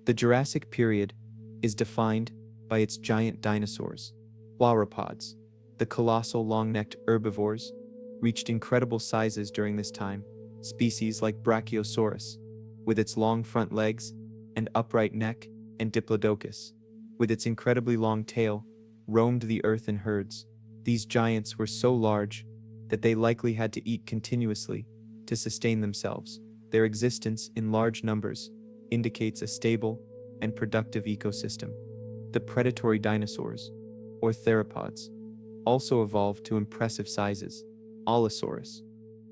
The Jurassic period is defined by its giant dinosaurs, sauropods. The colossal long-necked herbivores reached incredible sizes during this time. Species like Brachiosaurus, with its long front legs and upright neck, and Diplodocus, with its incredibly long tail roamed the earth in herds. These giants were so large that they likely had to eat continuously to sustain themselves. Their existence in large numbers indicates a stable and productive ecosystem. The predatory dinosaurs, or theropods, also evolved to impressive sizes. Allosaurus,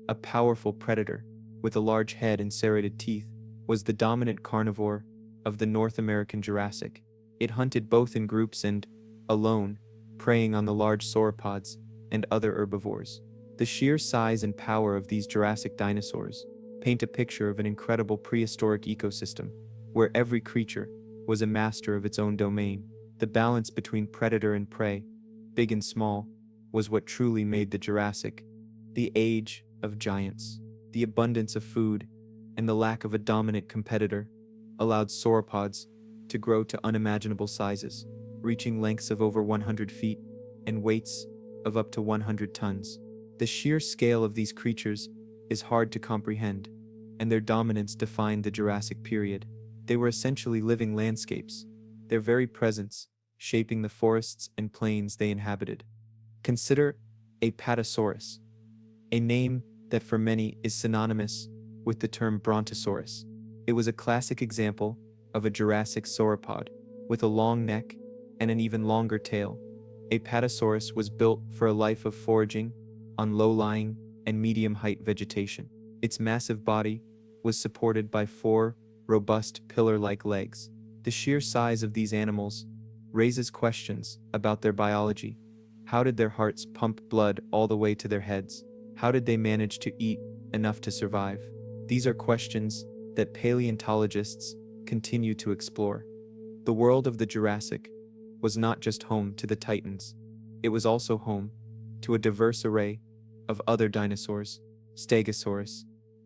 a powerful predator with a large head and serrated teeth, was the dominant carnivore of the North American Jurassic. It hunted both in groups and, alone, preying on the large sauropods and other herbivores. The sheer size and power of these Jurassic dinosaurs paint a picture of an incredible prehistoric ecosystem, where every creature was a master of its own domain. The balance between predator and prey, big and small, was what truly made the Jurassic the age of giants. The abundance of food and the lack of a dominant competitor allowed sauropods to grow to unimaginable sizes, reaching lengths of over 100 feet and weights of up to 100 tons. The sheer scale of these creatures is hard to comprehend, and their dominance defined the Jurassic period. They were essentially living landscapes, their very presence shaping the forests and plains they inhabited. Consider Apatosaurus, a name that for many is synonymous with the term Brontosaurus. It was a classic example of a Jurassic sauropod with a long neck and an even longer tail. Apatosaurus was built for a life of foraging on low-lying and medium-height vegetation. Its massive body was supported by 4 robust pillar-like legs. The sheer size of these animals raises questions about their biology. How did their hearts pump blood all the way to their heads? How did they manage to eat enough to survive? These are questions that paleontologists continue to explore. The world of the Jurassic was not just home to the Titans, it was also home to a diverse array of other dinosaurs. Stegosaurus,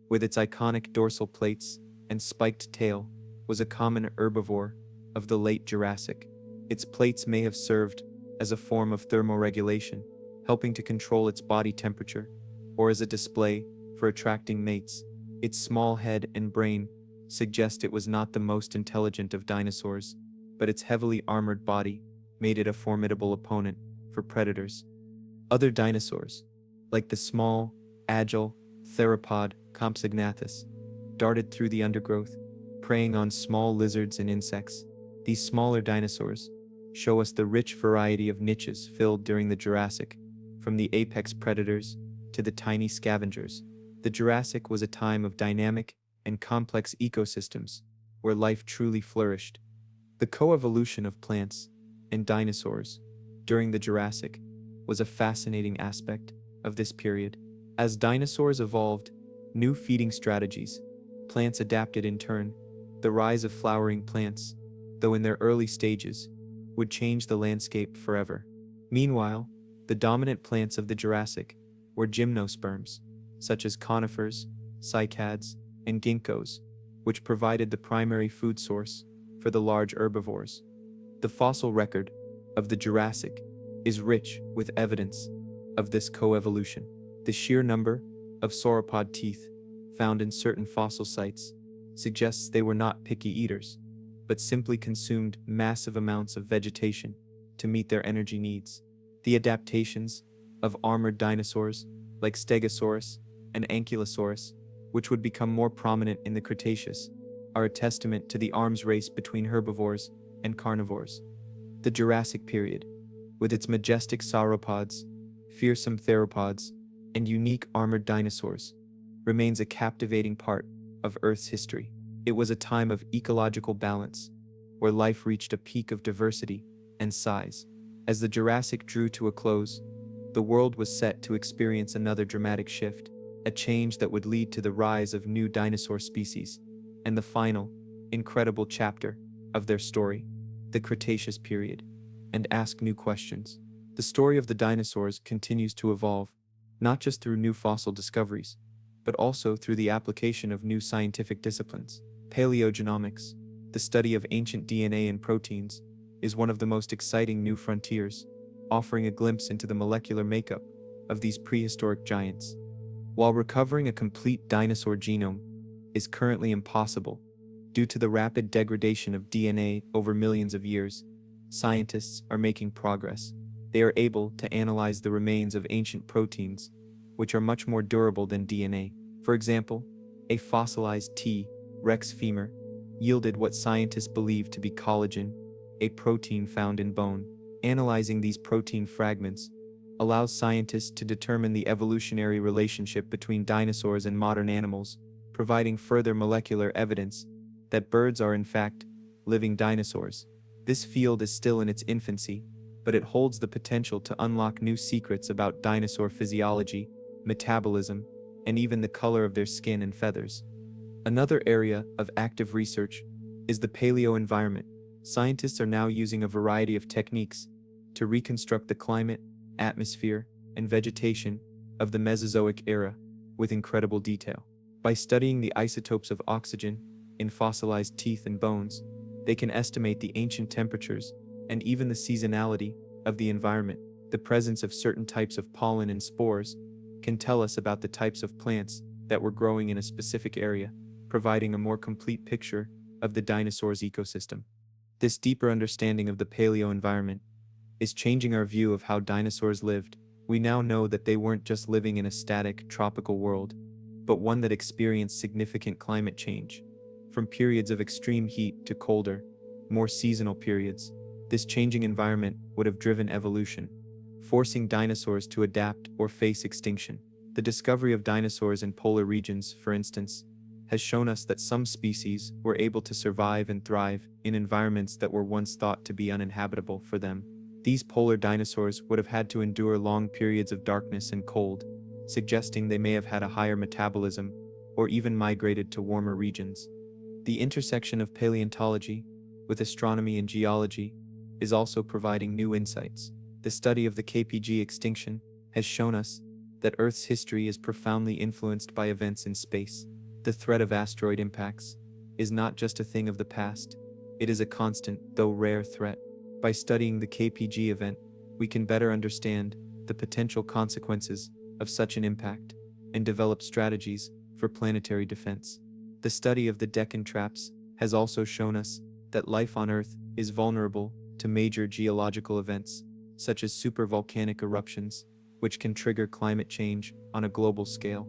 with its iconic dorsal plates and spiked tail, was a common herbivore of the late Jurassic. Its plates may have served as a form of thermoregulation, helping to control its body temperature, or as a display for attracting mates. Its small head and brain suggest it was not the most intelligent of dinosaurs, but its heavily armored body made it a formidable opponent for predators. Other dinosaurs, like the small, agile theropod Compsognathus, darted through the undergrowth, preying on small lizards and insects. These smaller dinosaurs show us the rich variety of niches filled during the Jurassic, from the apex predators to the tiny scavengers. The Jurassic was a time of dynamic and complex ecosystems where life truly flourished. The coevolution of plants and dinosaurs during the Jurassic was a fascinating aspect of this period. As dinosaurs evolved new feeding strategies, plants adapted in turn. The rise of flowering plants, though in their early stages, would change the landscape forever. Meanwhile, the dominant plants of the Jurassic were gymnosperms, such as conifers, cycads, and ginkgos, which provided the primary food source for the large herbivores. The fossil record of the Jurassic is rich with evidence of this coevolution. The sheer number of sauropod teeth found in certain fossil sites suggests they were not picky eaters, but simply consumed massive amounts of vegetation to meet their energy needs. The adaptations of armored dinosaurs like Stegosaurus and Ankylosaurus, which would become more prominent in the Cretaceous, are a testament to the arms race between herbivores and carnivores. The Jurassic period, with its majestic sauropods, fearsome theropods, and unique armored dinosaurs, remains a captivating part of Earth's history. It was a time of ecological balance, where life reached a peak of diversity and size. As the Jurassic drew to a close, the world was set to experience another dramatic shift, a change that would lead to the rise of new dinosaur species, and the final, incredible chapter of their story, the Cretaceous period, and ask new questions. The story of the dinosaurs continues to evolve, not just through new fossil discoveries, but also through the application of new scientific disciplines. Paleogenomics, the study of ancient DNA and proteins, is one of the most exciting new frontiers, offering a glimpse into the molecular makeup of these prehistoric giants. While recovering a complete dinosaur genome is currently impossible due to the rapid degradation of DNA over millions of years, scientists are making progress. they are able to analyze the remains of ancient proteins, which are much more durable than DNA. For example, a fossilized T. rex femur yielded what scientists believe to be collagen, a protein found in bone. Analyzing these protein fragments allows scientists to determine the evolutionary relationship between dinosaurs and modern animals, providing further molecular evidence that birds are in fact living dinosaurs. This field is still in its infancy, but it holds the potential to unlock new secrets about dinosaur physiology, metabolism, and even the color of their skin and feathers. Another area of active research is the paleo environment. Scientists are now using a variety of techniques to reconstruct the climate, atmosphere, and vegetation of the Mesozoic era with incredible detail. By studying the isotopes of oxygen in fossilized teeth and bones, they can estimate the ancient temperatures and even the seasonality of the environment. The presence of certain types of pollen and spores can tell us about the types of plants that were growing in a specific area, providing a more complete picture of the dinosaurs' ecosystem. This deeper understanding of the paleo environment is changing our view of how dinosaurs lived. We now know that they weren't just living in a static, tropical world, but one that experienced significant climate change. From periods of extreme heat to colder, more seasonal periods, this changing environment would have driven evolution, forcing dinosaurs to adapt or face extinction. The discovery of dinosaurs in polar regions, for instance, has shown us that some species were able to survive and thrive in environments that were once thought to be uninhabitable for them. These polar dinosaurs would have had to endure long periods of darkness and cold, suggesting they may have had a higher metabolism or even migrated to warmer regions. The intersection of paleontology with astronomy and geology is also providing new insights. The study of the KPG extinction has shown us that Earth's history is profoundly influenced by events in space. The threat of asteroid impacts is not just a thing of the past, it is a constant, though rare, threat. By studying the KPG event, we can better understand the potential consequences of such an impact and develop strategies for planetary defense. The study of the Deccan traps has also shown us that life on Earth is vulnerable to major geological events, such as supervolcanic eruptions, which can trigger climate change on a global scale.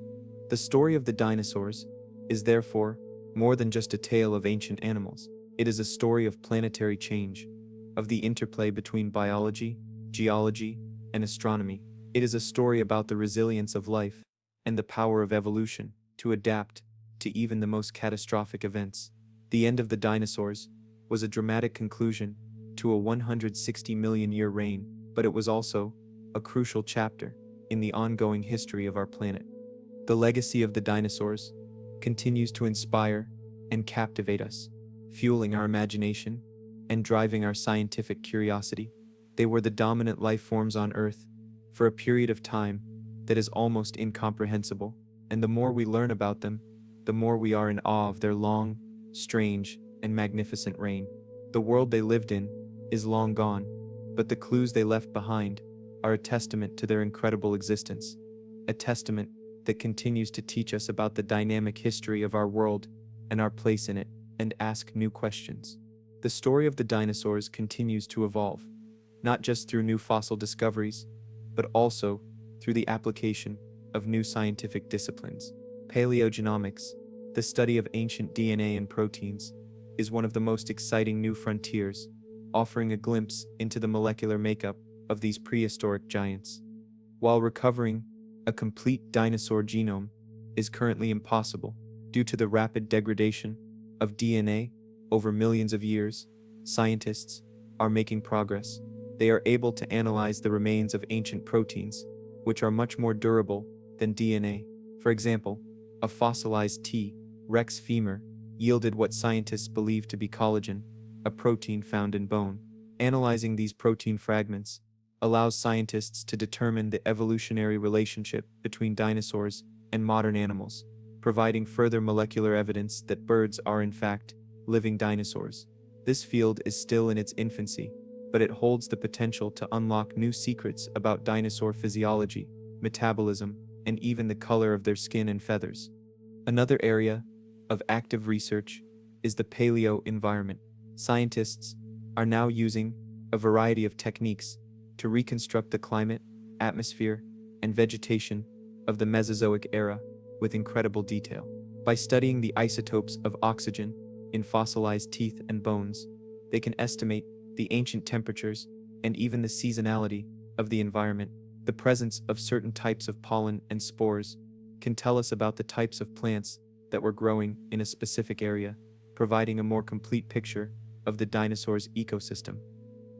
The story of the dinosaurs is therefore more than just a tale of ancient animals. It is a story of planetary change, of the interplay between biology, geology, and astronomy. It is a story about the resilience of life and the power of evolution to adapt to even the most catastrophic events. The end of the dinosaurs was a dramatic conclusion to a 160 million year reign, but it was also a crucial chapter in the ongoing history of our planet. The legacy of the dinosaurs continues to inspire and captivate us, fueling our imagination and driving our scientific curiosity. They were the dominant life forms on Earth for a period of time that is almost incomprehensible, and the more we learn about them, the more we are in awe of their long, strange, and magnificent reign. The world they lived in is long gone, but the clues they left behind are a testament to their incredible existence, a testament that continues to teach us about the dynamic history of our world and our place in it, and ask new questions. The story of the dinosaurs continues to evolve, not just through new fossil discoveries, but also through the application of new scientific disciplines. Paleogenomics, the study of ancient DNA and proteins, is one of the most exciting new frontiers, offering a glimpse into the molecular makeup of these prehistoric giants. While recovering a complete dinosaur genome is currently impossible due to the rapid degradation of DNA over millions of years, scientists are making progress. They are able to analyze the remains of ancient proteins, which are much more durable than DNA. For example, a fossilized T. rex femur yielded what scientists believe to be collagen, a protein found in bone. Analyzing these protein fragments allows scientists to determine the evolutionary relationship between dinosaurs and modern animals, providing further molecular evidence that birds are in fact living dinosaurs. This field is still in its infancy, but it holds the potential to unlock new secrets about dinosaur physiology, metabolism, and even the color of their skin and feathers. Another area of active research is the paleo environment. Scientists are now using a variety of techniques to reconstruct the climate, atmosphere, and vegetation of the Mesozoic era with incredible detail. By studying the isotopes of oxygen in fossilized teeth and bones, they can estimate the ancient temperatures and even the seasonality of the environment. The presence of certain types of pollen and spores can tell us about the types of plants that were growing in a specific area, providing a more complete picture of the dinosaurs' ecosystem.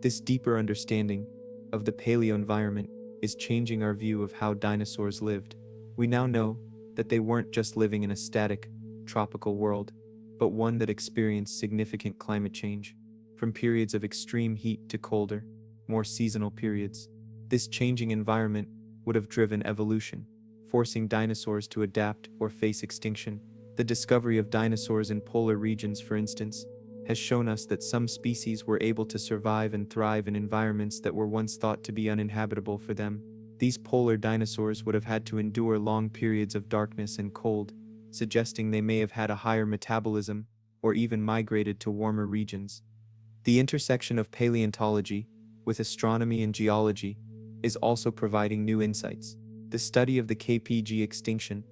This deeper understanding of the paleo environment is changing our view of how dinosaurs lived. We now know that they weren't just living in a static, tropical world, but one that experienced significant climate change, from periods of extreme heat to colder, more seasonal periods. This changing environment would have driven evolution, forcing dinosaurs to adapt or face extinction. The discovery of dinosaurs in polar regions, for instance, has shown us that some species were able to survive and thrive in environments that were once thought to be uninhabitable for them. These polar dinosaurs would have had to endure long periods of darkness and cold, suggesting they may have had a higher metabolism or even migrated to warmer regions. The intersection of paleontology with astronomy and geology is also providing new insights. The study of the KPG extinction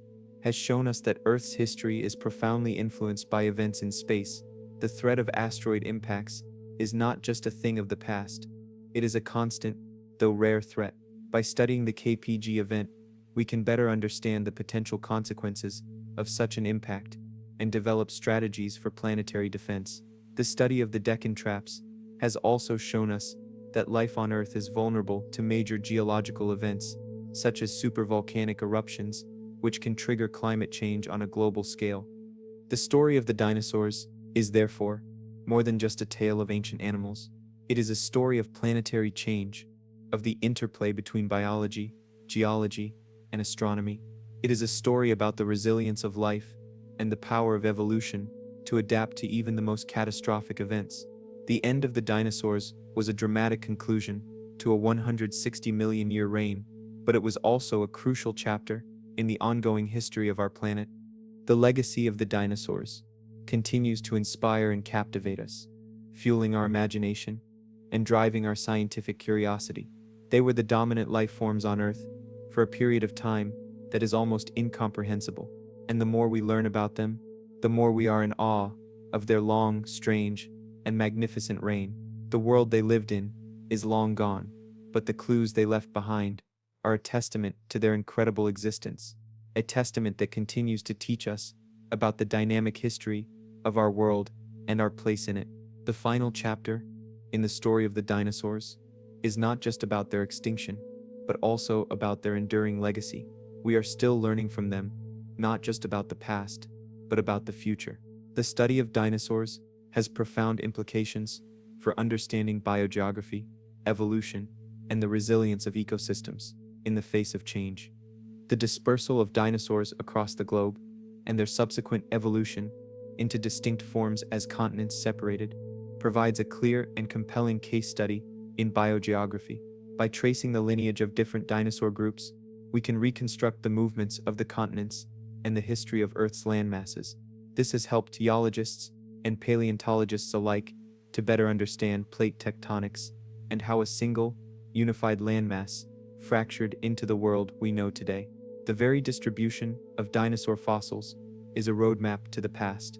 has shown us that Earth's history is profoundly influenced by events in space. The threat of asteroid impacts is not just a thing of the past, it is a constant, though rare threat. By studying the KPG event, we can better understand the potential consequences of such an impact and develop strategies for planetary defense. The study of the Deccan traps has also shown us that life on Earth is vulnerable to major geological events, such as supervolcanic eruptions, which can trigger climate change on a global scale. The story of the dinosaurs is therefore more than just a tale of ancient animals. It is a story of planetary change, of the interplay between biology, geology, and astronomy. It is a story about the resilience of life and the power of evolution to adapt to even the most catastrophic events. The end of the dinosaurs was a dramatic conclusion to a 160 million year reign, but it was also a crucial chapter in the ongoing history of our planet. The legacy of the dinosaurs continues to inspire and captivate us, fueling our imagination and driving our scientific curiosity. They were the dominant life forms on Earth for a period of time that is almost incomprehensible, and the more we learn about them, the more we are in awe of their long, strange, and magnificent reign. The world they lived in is long gone, but the clues they left behind are a testament to their incredible existence, a testament that continues to teach us about the dynamic history of our world and our place in it. The final chapter in the story of the dinosaurs is not just about their extinction, but also about their enduring legacy. We are still learning from them, not just about the past, but about the future. The study of dinosaurs has profound implications for understanding biogeography, evolution, and the resilience of ecosystems in the face of change. The dispersal of dinosaurs across the globe and their subsequent evolution into distinct forms as continents separated provides a clear and compelling case study in biogeography. By tracing the lineage of different dinosaur groups, we can reconstruct the movements of the continents and the history of Earth's landmasses. This has helped geologists and paleontologists alike to better understand plate tectonics and how a single, unified landmass fractured into the world we know today. The very distribution of dinosaur fossils is a roadmap to the past.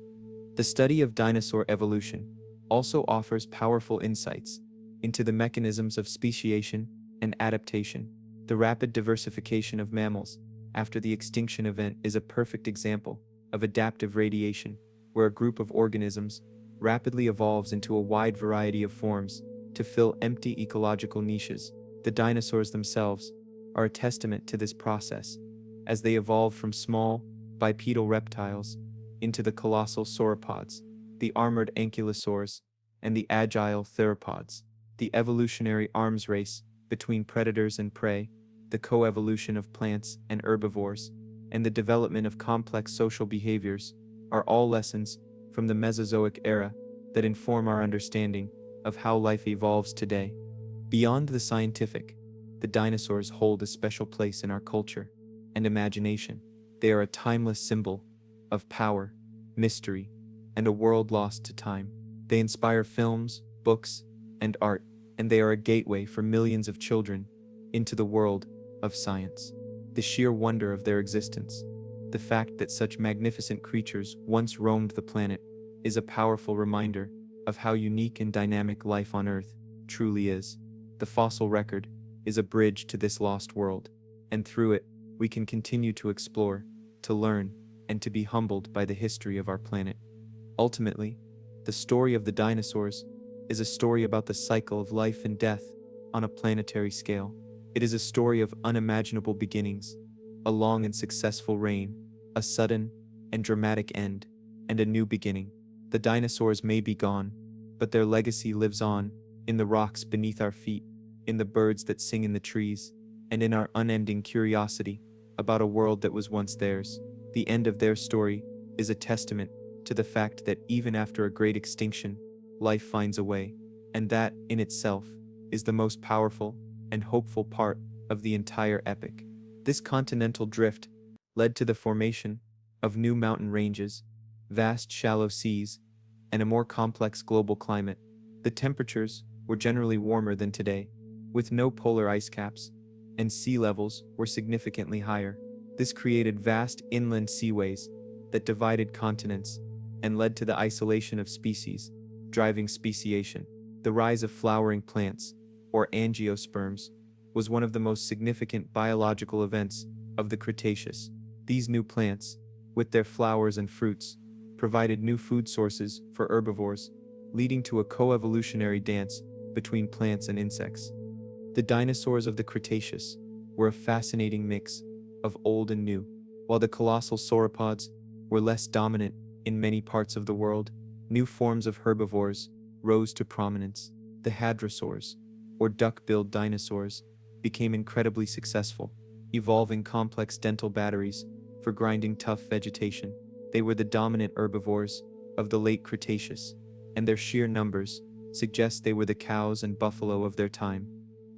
The study of dinosaur evolution also offers powerful insights into the mechanisms of speciation and adaptation. The rapid diversification of mammals after the extinction event is a perfect example of adaptive radiation, where a group of organisms rapidly evolves into a wide variety of forms to fill empty ecological niches. The dinosaurs themselves are a testament to this process, as they evolved from small, bipedal reptiles into the colossal sauropods, the armored ankylosaurs, and the agile theropods. The evolutionary arms race between predators and prey, the coevolution of plants and herbivores, and the development of complex social behaviors are all lessons from the Mesozoic era that inform our understanding of how life evolves today. Beyond the scientific, the dinosaurs hold a special place in our culture and imagination. They are a timeless symbol of power, mystery, and a world lost to time. They inspire films, books, and art, and they are a gateway for millions of children into the world of science. The sheer wonder of their existence, the fact that such magnificent creatures once roamed the planet, is a powerful reminder of how unique and dynamic life on Earth truly is. The fossil record is a bridge to this lost world, and through it, we can continue to explore, to learn, and to be humbled by the history of our planet. Ultimately, the story of the dinosaurs is a story about the cycle of life and death on a planetary scale. It is a story of unimaginable beginnings, a long and successful reign, a sudden and dramatic end, and a new beginning. The dinosaurs may be gone, but their legacy lives on, in the rocks beneath our feet, in the birds that sing in the trees, and in our unending curiosity about a world that was once theirs. The end of their story is a testament to the fact that even after a great extinction, life finds a way, and that, in itself, is the most powerful and hopeful part of the entire epic. This continental drift led to the formation of new mountain ranges, vast shallow seas, and a more complex global climate. The temperatures were generally warmer than today, with no polar ice caps, and sea levels were significantly higher. This created vast inland seaways that divided continents and led to the isolation of species, driving speciation. The rise of flowering plants, or angiosperms, was one of the most significant biological events of the Cretaceous. These new plants, with their flowers and fruits, provided new food sources for herbivores, leading to a coevolutionary dance between plants and insects. The dinosaurs of the Cretaceous were a fascinating mix of old and new. While the colossal sauropods were less dominant in many parts of the world, new forms of herbivores rose to prominence. The hadrosaurs, or duck-billed dinosaurs, became incredibly successful, evolving complex dental batteries for grinding tough vegetation. They were the dominant herbivores of the late Cretaceous, and their sheer numbers suggest they were the cows and buffalo of their time.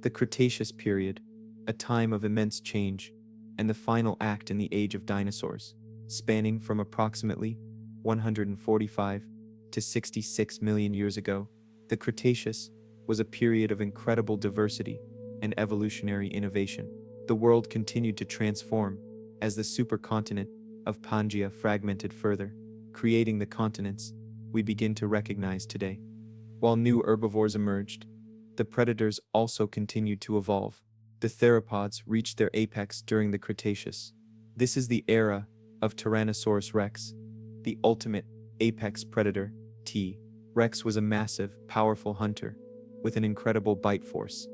The Cretaceous period, a time of immense change, and the final act in the age of dinosaurs, spanning from approximately 145 to 66 million years ago. The Cretaceous was a period of incredible diversity and evolutionary innovation. The world continued to transform as the supercontinent of Pangaea fragmented further, creating the continents we begin to recognize today. While new herbivores emerged, the predators also continued to evolve. The theropods reached their apex during the Cretaceous. This is the era of Tyrannosaurus Rex, the ultimate apex predator. T. Rex was a massive, powerful hunter with an incredible bite force,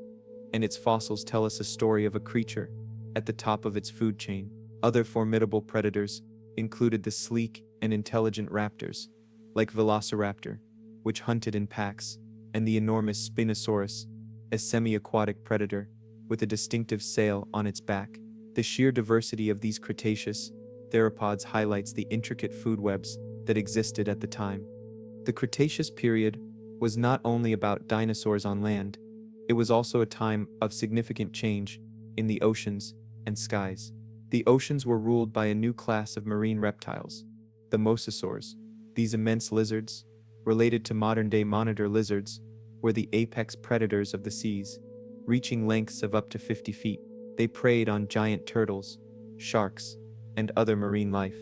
and its fossils tell us a story of a creature at the top of its food chain. Other formidable predators included the sleek and intelligent raptors, like Velociraptor, which hunted in packs, and the enormous Spinosaurus, a semi-aquatic predator with a distinctive sail on its back. The sheer diversity of these Cretaceous theropods highlights the intricate food webs that existed at the time. The Cretaceous period was not only about dinosaurs on land, it was also a time of significant change in the oceans and skies. The oceans were ruled by a new class of marine reptiles, the mosasaurs. These immense lizards, related to modern-day monitor lizards, were the apex predators of the seas, reaching lengths of up to 50 feet. They preyed on giant turtles, sharks, and other marine life.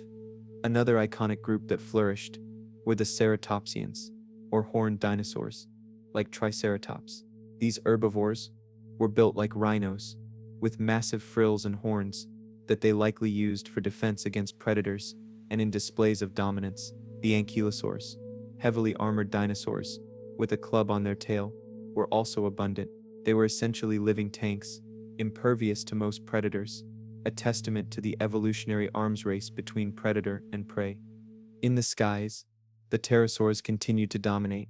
Another iconic group that flourished were the ceratopsians, or horned dinosaurs, like Triceratops. These herbivores were built like rhinos, with massive frills and horns that they likely used for defense against predators and in displays of dominance. The ankylosaurs, heavily armored dinosaurs with a club on their tail, were also abundant. They were essentially living tanks, impervious to most predators, a testament to the evolutionary arms race between predator and prey. In the skies, the pterosaurs continued to dominate,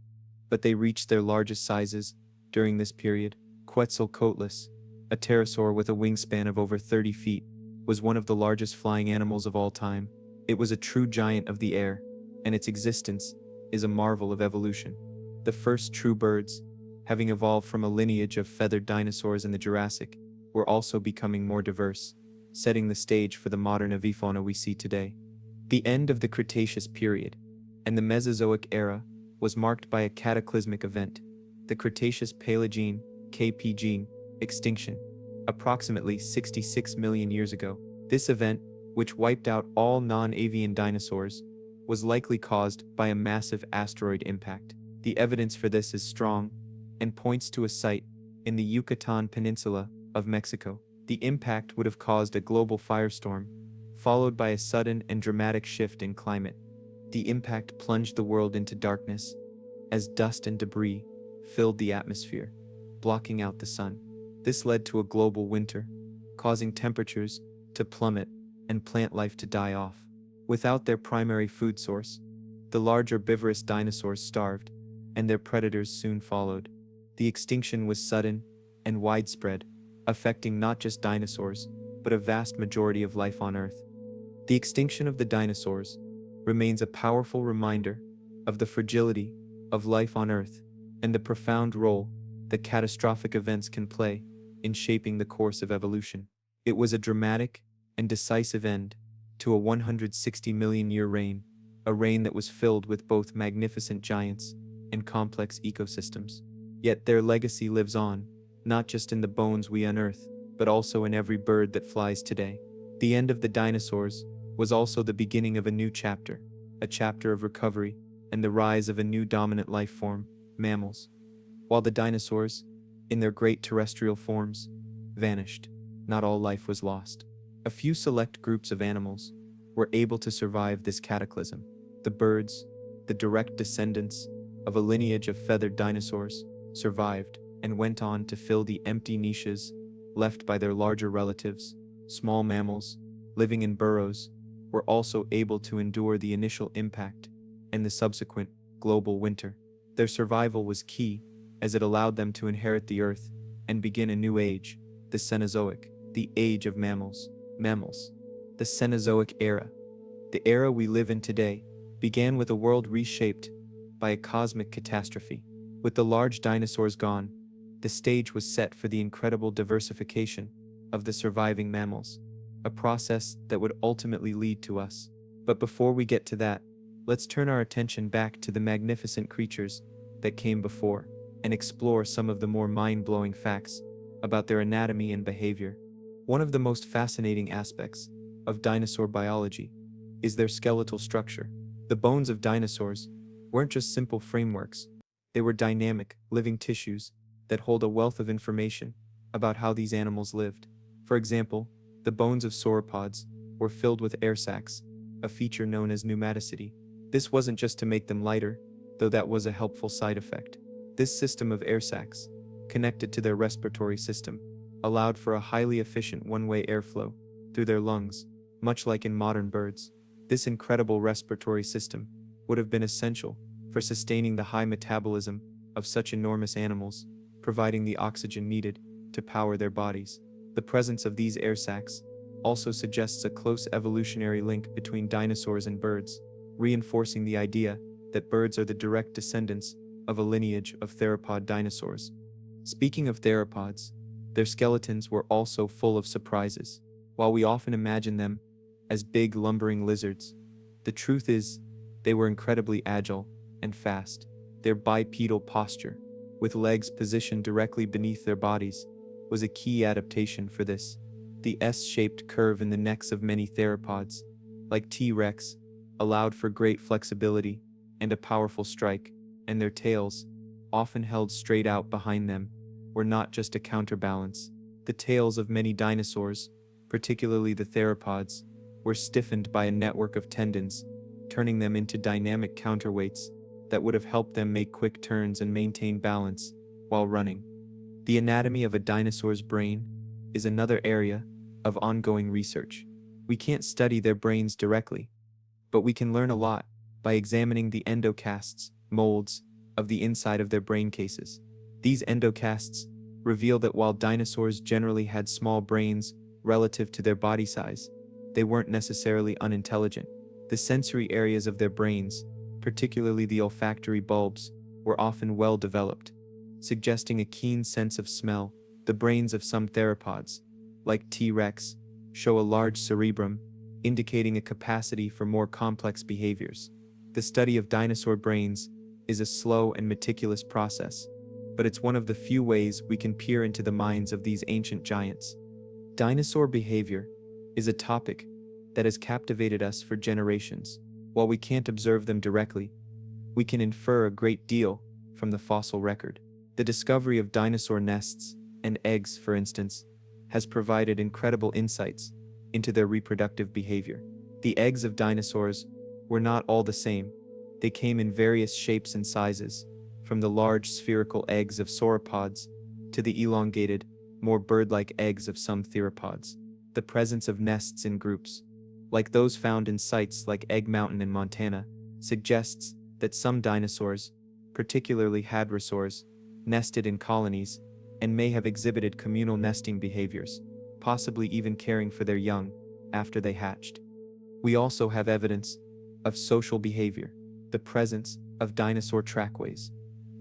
but they reached their largest sizes during this period. Quetzalcoatlus, a pterosaur with a wingspan of over 30 feet, was one of the largest flying animals of all time. It was a true giant of the air, and its existence is a marvel of evolution. The first true birds, having evolved from a lineage of feathered dinosaurs in the Jurassic, were also becoming more diverse, setting the stage for the modern avifauna we see today. The end of the Cretaceous period and the Mesozoic era was marked by a cataclysmic event. The Cretaceous Paleogene KP gene, extinction, approximately 66 million years ago. This event, which wiped out all non-avian dinosaurs, was likely caused by a massive asteroid impact. The evidence for this is strong and points to a site in the Yucatan Peninsula of Mexico. The impact would have caused a global firestorm, followed by a sudden and dramatic shift in climate. The impact plunged the world into darkness as dust and debris filled the atmosphere, blocking out the sun. This led to a global winter, causing temperatures to plummet and plant life to die off. Without their primary food source, the large herbivorous dinosaurs starved, and their predators soon followed. The extinction was sudden and widespread, affecting not just dinosaurs, but a vast majority of life on Earth. The extinction of the dinosaurs remains a powerful reminder of the fragility of life on Earth and the profound role that catastrophic events can play in shaping the course of evolution. It was a dramatic and decisive end to a 160 million year reign, a reign that was filled with both magnificent giants and complex ecosystems. Yet their legacy lives on, not just in the bones we unearth, but also in every bird that flies today. The end of the dinosaurs was also the beginning of a new chapter, a chapter of recovery and the rise of a new dominant life form, mammals. While the dinosaurs, in their great terrestrial forms, vanished, not all life was lost. A few select groups of animals were able to survive this cataclysm. The birds, the direct descendants of a lineage of feathered dinosaurs, survived and went on to fill the empty niches left by their larger relatives. Small mammals, living in burrows, were also able to endure the initial impact and the subsequent global winter. Their survival was key, as it allowed them to inherit the Earth and begin a new age, the Cenozoic, the age of mammals. The Cenozoic era, the era we live in today, began with a world reshaped by a cosmic catastrophe. With the large dinosaurs gone, the stage was set for the incredible diversification of the surviving mammals, a process that would ultimately lead to us. But before we get to that, let's turn our attention back to the magnificent creatures that came before and explore some of the more mind-blowing facts about their anatomy and behavior. One of the most fascinating aspects of dinosaur biology is their skeletal structure. The bones of dinosaurs weren't just simple frameworks, they were dynamic, living tissues that hold a wealth of information about how these animals lived. For example, the bones of sauropods were filled with air sacs, a feature known as pneumaticity. This wasn't just to make them lighter, though that was a helpful side effect. This system of air sacs, connected to their respiratory system, allowed for a highly efficient one-way airflow through their lungs, much like in modern birds. This incredible respiratory system would have been essential for sustaining the high metabolism of such enormous animals, providing the oxygen needed to power their bodies. The presence of these air sacs also suggests a close evolutionary link between dinosaurs and birds, reinforcing the idea that birds are the direct descendants of a lineage of theropod dinosaurs. Speaking of theropods, their skeletons were also full of surprises. While we often imagine them as big lumbering lizards, the truth is they were incredibly agile and fast. Their bipedal posture, with legs positioned directly beneath their bodies, was a key adaptation for this. The S-shaped curve in the necks of many theropods, like T-Rex, allowed for great flexibility and a powerful strike, and their tails, often held straight out behind them, were not just a counterbalance. The tails of many dinosaurs, particularly the theropods, were stiffened by a network of tendons, turning them into dynamic counterweights that would have helped them make quick turns and maintain balance while running. The anatomy of a dinosaur's brain is another area of ongoing research. We can't study their brains directly, but we can learn a lot by examining the endocasts, molds, of the inside of their brain cases. These endocasts reveal that while dinosaurs generally had small brains relative to their body size, they weren't necessarily unintelligent. The sensory areas of their brains, particularly the olfactory bulbs, were often well developed, suggesting a keen sense of smell. The brains of some theropods, like T-Rex, show a large cerebrum, indicating a capacity for more complex behaviors. The study of dinosaur brains is a slow and meticulous process, but it's one of the few ways we can peer into the minds of these ancient giants. Dinosaur behavior is a topic that has captivated us for generations. While we can't observe them directly, we can infer a great deal from the fossil record. The discovery of dinosaur nests and eggs, for instance, has provided incredible insights into their reproductive behavior. The eggs of dinosaurs were not all the same. They came in various shapes and sizes, from the large spherical eggs of sauropods to the elongated, more bird-like eggs of some theropods. The presence of nests in groups, like those found in sites like Egg Mountain in Montana, suggests that some dinosaurs, particularly hadrosaurs, nested in colonies and may have exhibited communal nesting behaviors, possibly even caring for their young after they hatched. We also have evidence of social behavior. The presence of dinosaur trackways,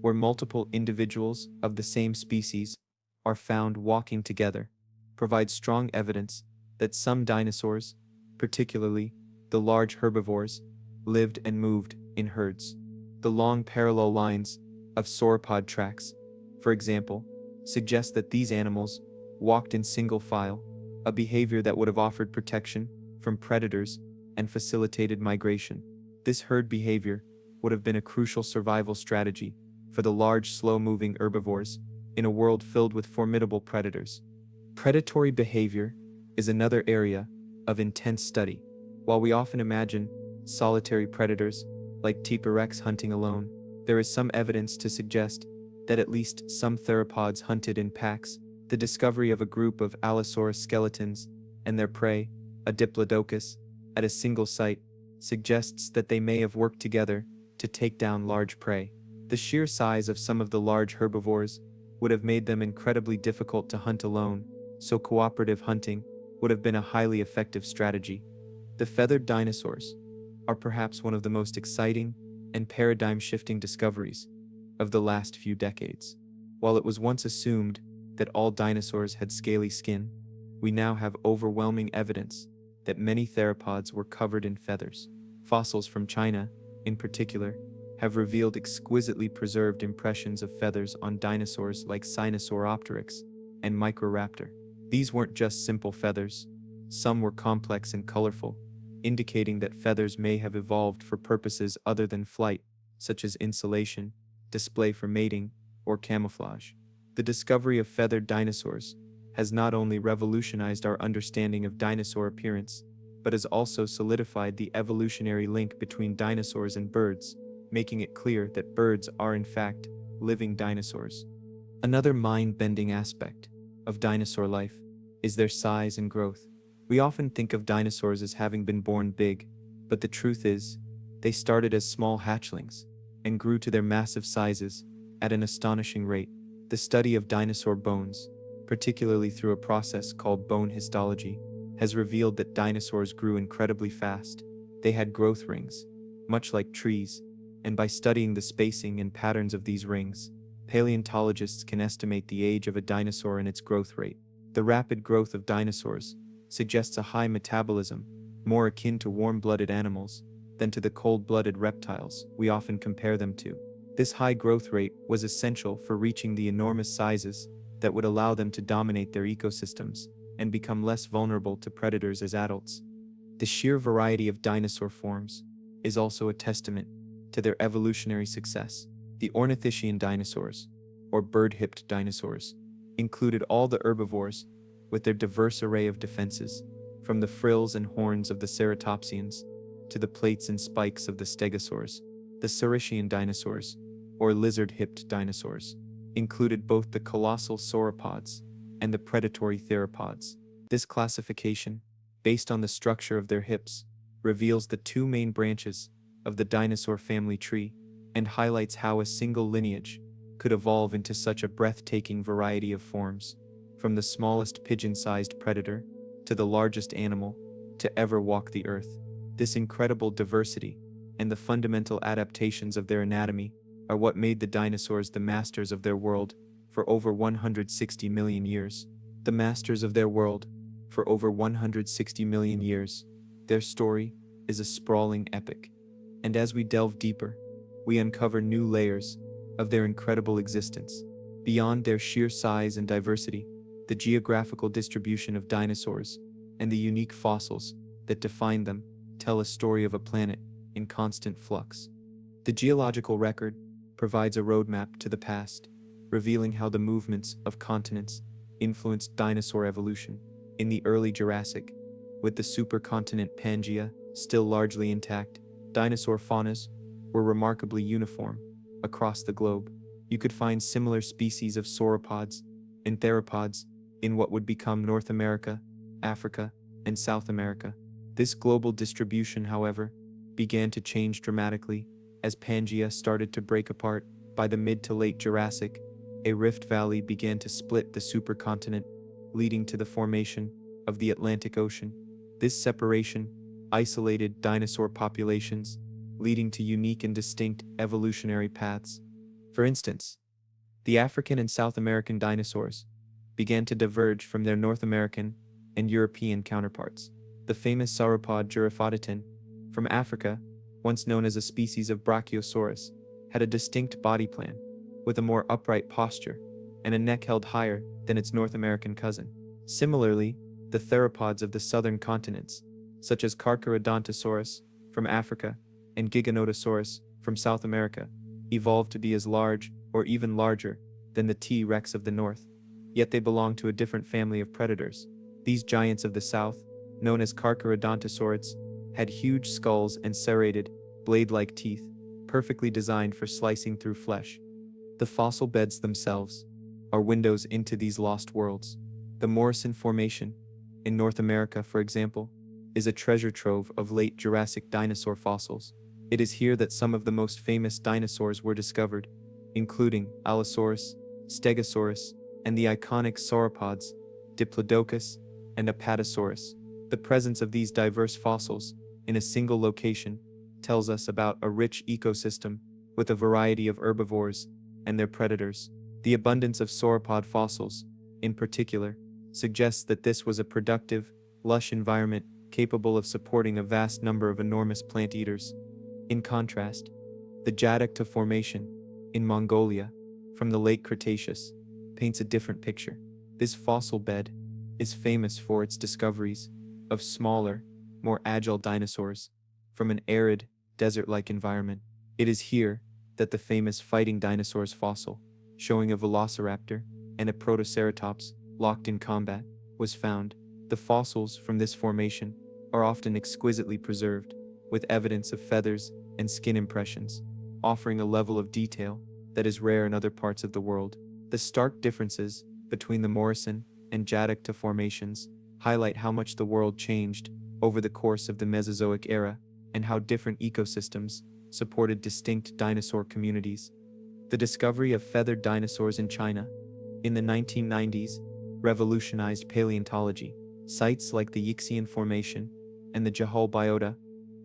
where multiple individuals of the same species are found walking together, provides strong evidence that some dinosaurs, particularly the large herbivores, lived and moved in herds. The long parallel lines of sauropod tracks, for example, suggest that these animals walked in single file, a behavior that would have offered protection from predators and facilitated migration. This herd behavior would have been a crucial survival strategy for the large, slow-moving herbivores in a world filled with formidable predators. Predatory behavior is another area of intense study. While we often imagine solitary predators like T-Rex hunting alone, there is some evidence to suggest that at least some theropods hunted in packs. The discovery of a group of Allosaurus skeletons and their prey, a Diplodocus, at a single site suggests that they may have worked together to take down large prey. The sheer size of some of the large herbivores would have made them incredibly difficult to hunt alone, so cooperative hunting would have been a highly effective strategy. The feathered dinosaurs are perhaps one of the most exciting and paradigm-shifting discoveries of the last few decades. While it was once assumed that all dinosaurs had scaly skin, we now have overwhelming evidence that many theropods were covered in feathers. Fossils from China, in particular, have revealed exquisitely preserved impressions of feathers on dinosaurs like Sinosauropteryx and Microraptor. These weren't just simple feathers. Some were complex and colorful, indicating that feathers may have evolved for purposes other than flight, such as insulation, display for mating, or camouflage. The discovery of feathered dinosaurs has not only revolutionized our understanding of dinosaur appearance, but has also solidified the evolutionary link between dinosaurs and birds, making it clear that birds are in fact living dinosaurs. Another mind-bending aspect of dinosaur life is their size and growth. We often think of dinosaurs as having been born big, but the truth is, they started as small hatchlings and grew to their massive sizes at an astonishing rate. The study of dinosaur bones, particularly through a process called bone histology, has revealed that dinosaurs grew incredibly fast. They had growth rings, much like trees, and by studying the spacing and patterns of these rings, paleontologists can estimate the age of a dinosaur and its growth rate. The rapid growth of dinosaurs suggests a high metabolism, more akin to warm-blooded animals than to the cold-blooded reptiles we often compare them to. This high growth rate was essential for reaching the enormous sizes that would allow them to dominate their ecosystems and become less vulnerable to predators as adults. The sheer variety of dinosaur forms is also a testament to their evolutionary success. The ornithischian dinosaurs, or bird-hipped dinosaurs, included all the herbivores with their diverse array of defenses, from the frills and horns of the ceratopsians to the plates and spikes of the stegosaurs. The saurischian dinosaurs, or lizard-hipped dinosaurs, included both the colossal sauropods and the predatory theropods. This classification, based on the structure of their hips, reveals the two main branches of the dinosaur family tree and highlights how a single lineage could evolve into such a breathtaking variety of forms, from the smallest pigeon-sized predator to the largest animal to ever walk the earth. This incredible diversity and the fundamental adaptations of their anatomy are what made the dinosaurs the masters of their world for over 160 million years. The masters of their world for over 160 million years. Their story is a sprawling epic, and as we delve deeper, we uncover new layers of their incredible existence. Beyond their sheer size and diversity, the geographical distribution of dinosaurs and the unique fossils that define them tell a story of a planet in constant flux. The geological record provides a roadmap to the past, revealing how the movements of continents influenced dinosaur evolution. In the early Jurassic, with the supercontinent Pangaea still largely intact, dinosaur faunas were remarkably uniform across the globe. You could find similar species of sauropods and theropods in what would become North America, Africa, and South America. This global distribution, however, began to change dramatically as Pangaea started to break apart. By the mid to late Jurassic, a rift valley began to split the supercontinent, leading to the formation of the Atlantic Ocean. This separation isolated dinosaur populations, leading to unique and distinct evolutionary paths. For instance, the African and South American dinosaurs began to diverge from their North American and European counterparts. The famous sauropod Gyrophoditon from Africa, once known as a species of Brachiosaurus, had a distinct body plan, with a more upright posture and a neck held higher than its North American cousin. Similarly, the theropods of the southern continents, such as Carcharodontosaurus from Africa and Giganotosaurus from South America, evolved to be as large or even larger than the T-Rex of the north. Yet they belong to a different family of predators. These giants of the south, known as Carcharodontosaurids, had huge skulls and serrated, blade-like teeth, perfectly designed for slicing through flesh. The fossil beds themselves are windows into these lost worlds. The Morrison Formation in North America, for example, is a treasure trove of late Jurassic dinosaur fossils. It is here that some of the most famous dinosaurs were discovered, including Allosaurus, Stegosaurus, and the iconic sauropods, Diplodocus and Apatosaurus. The presence of these diverse fossils in a single location tells us about a rich ecosystem with a variety of herbivores and their predators. The abundance of sauropod fossils, in particular, suggests that this was a productive, lush environment capable of supporting a vast number of enormous plant eaters. In contrast, the Jadakta Formation in Mongolia from the late Cretaceous paints a different picture. This fossil bed is famous for its discoveries of smaller, more agile dinosaurs from an arid, desert-like environment. It is here that the famous fighting dinosaurs fossil, showing a velociraptor and a protoceratops locked in combat, was found. The fossils from this formation are often exquisitely preserved, with evidence of feathers and skin impressions, offering a level of detail that is rare in other parts of the world. The stark differences between the Morrison and Jadakta formations highlight how much the world changed over the course of the Mesozoic era and how different ecosystems supported distinct dinosaur communities. The discovery of feathered dinosaurs in China in the 1990s revolutionized paleontology. Sites like the Yixian Formation and the Jahol biota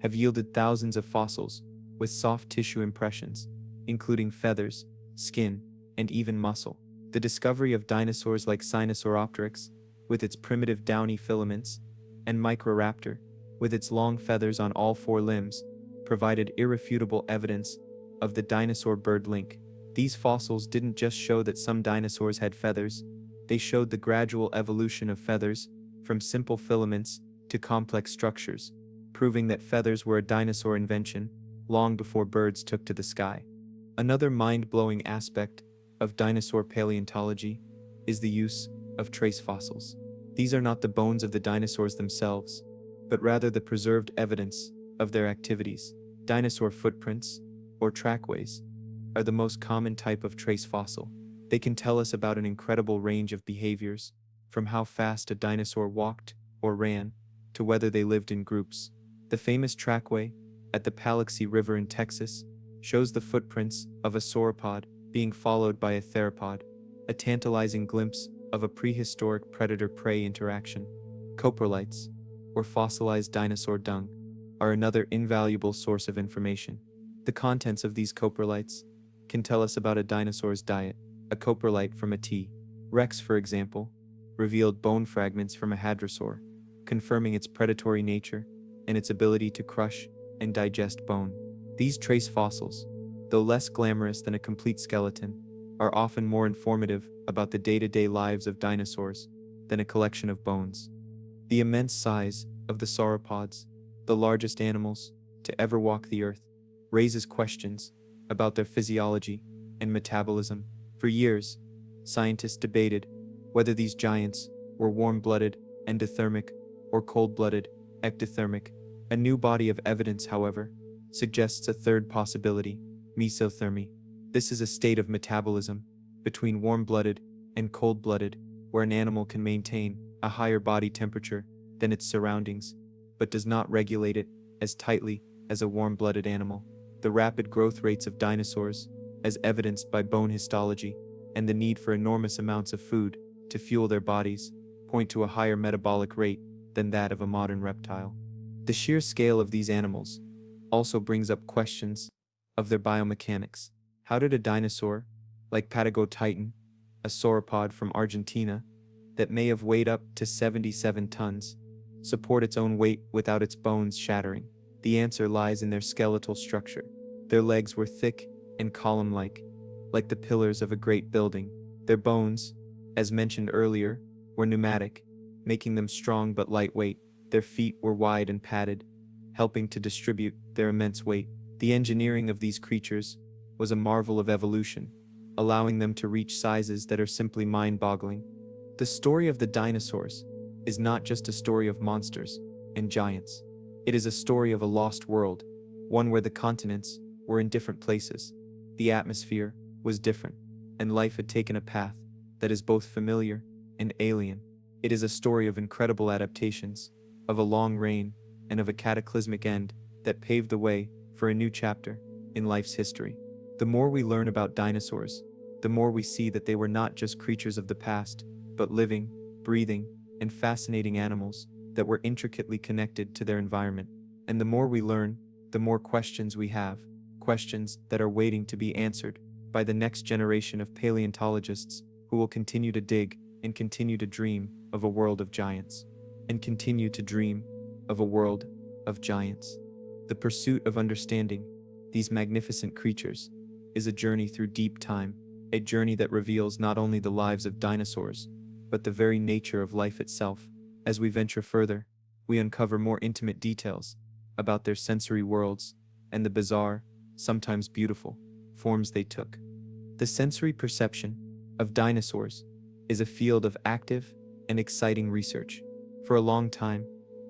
have yielded thousands of fossils with soft tissue impressions, including feathers, skin, and even muscle. The discovery of dinosaurs like Sinosauropteryx, with its primitive downy filaments, and Microraptor, with its long feathers on all four limbs, provided irrefutable evidence of the dinosaur-bird link. These fossils didn't just show that some dinosaurs had feathers, they showed the gradual evolution of feathers from simple filaments to complex structures, proving that feathers were a dinosaur invention long before birds took to the sky. Another mind-blowing aspect of dinosaur paleontology is the use of trace fossils. These are not the bones of the dinosaurs themselves, but rather the preserved evidence of their activities. Dinosaur footprints, or trackways, are the most common type of trace fossil. They can tell us about an incredible range of behaviors, from how fast a dinosaur walked or ran, to whether they lived in groups. The famous trackway at the Paluxy River in Texas shows the footprints of a sauropod being followed by a theropod, a tantalizing glimpse of a prehistoric predator-prey interaction. Coprolites, or fossilized dinosaur dung, are another invaluable source of information. The contents of these coprolites can tell us about a dinosaur's diet. A coprolite from a T. Rex, for example, revealed bone fragments from a hadrosaur, confirming its predatory nature and its ability to crush and digest bone. These trace fossils, though less glamorous than a complete skeleton, are often more informative about the day-to-day lives of dinosaurs than a collection of bones. The immense size of the sauropods, the largest animals to ever walk the earth, raises questions about their physiology and metabolism. For years, scientists debated whether these giants were warm-blooded, endothermic, or cold-blooded, ectothermic. A new body of evidence, however, suggests a third possibility, mesothermy. This is a state of metabolism between warm-blooded and cold-blooded, where an animal can maintain a higher body temperature than its surroundings, but does not regulate it as tightly as a warm-blooded animal. The rapid growth rates of dinosaurs, as evidenced by bone histology, and the need for enormous amounts of food to fuel their bodies, point to a higher metabolic rate than that of a modern reptile. The sheer scale of these animals also brings up questions of their biomechanics. How did a dinosaur, like Patagotitan, a sauropod from Argentina, that may have weighed up to 77 tons, support its own weight without its bones shattering? The answer lies in their skeletal structure. Their legs were thick and column-like, like the pillars of a great building. Their bones, as mentioned earlier, were pneumatic, making them strong but lightweight. Their feet were wide and padded, helping to distribute their immense weight. The engineering of these creatures was a marvel of evolution, allowing them to reach sizes that are simply mind-boggling. The story of the dinosaurs is not just a story of monsters and giants. It is a story of a lost world, one where the continents were in different places, the atmosphere was different, and life had taken a path that is both familiar and alien. It is a story of incredible adaptations, of a long reign, and of a cataclysmic end that paved the way for a new chapter in life's history. The more we learn about dinosaurs, the more we see that they were not just creatures of the past, but living, breathing, and fascinating animals that were intricately connected to their environment. And the more we learn, the more questions we have, questions that are waiting to be answered by the next generation of paleontologists who will continue to dig and continue to dream of a world of giants. And continue to dream of a world of giants. The pursuit of understanding these magnificent creatures is a journey through deep time, a journey that reveals not only the lives of dinosaurs, but the very nature of life itself. As we venture further, we uncover more intimate details about their sensory worlds and the bizarre, sometimes beautiful, forms they took. The sensory perception of dinosaurs is a field of active and exciting research. For a long time,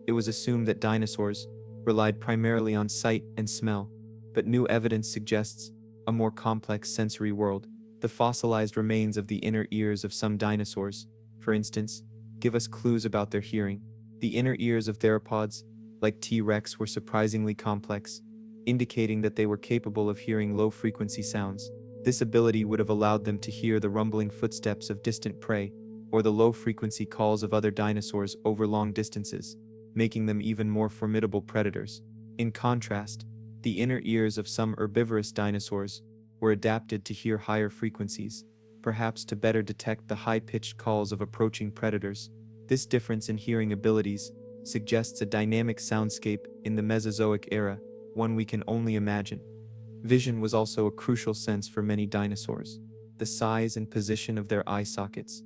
it was assumed that dinosaurs relied primarily on sight and smell, but new evidence suggests a more complex sensory world. The fossilized remains of the inner ears of some dinosaurs, for instance, give us clues about their hearing. The inner ears of theropods, like T-Rex, were surprisingly complex, indicating that they were capable of hearing low-frequency sounds. This ability would have allowed them to hear the rumbling footsteps of distant prey, or the low-frequency calls of other dinosaurs over long distances, making them even more formidable predators. In contrast, the inner ears of some herbivorous dinosaurs were adapted to hear higher frequencies, perhaps to better detect the high-pitched calls of approaching predators. This difference in hearing abilities suggests a dynamic soundscape in the Mesozoic era, one we can only imagine. Vision was also a crucial sense for many dinosaurs. The size and position of their eye sockets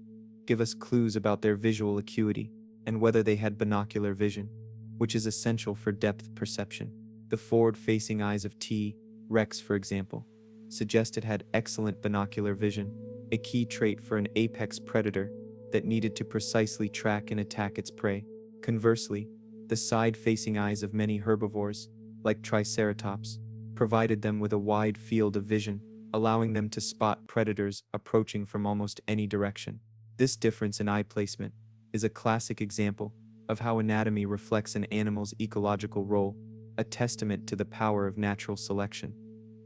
give us clues about their visual acuity and whether they had binocular vision, which is essential for depth perception. The forward-facing eyes of T. Rex, for example, suggest it had excellent binocular vision, a key trait for an apex predator that needed to precisely track and attack its prey. Conversely, the side-facing eyes of many herbivores, like Triceratops, provided them with a wide field of vision, allowing them to spot predators approaching from almost any direction. This difference in eye placement is a classic example of how anatomy reflects an animal's ecological role, a testament to the power of natural selection.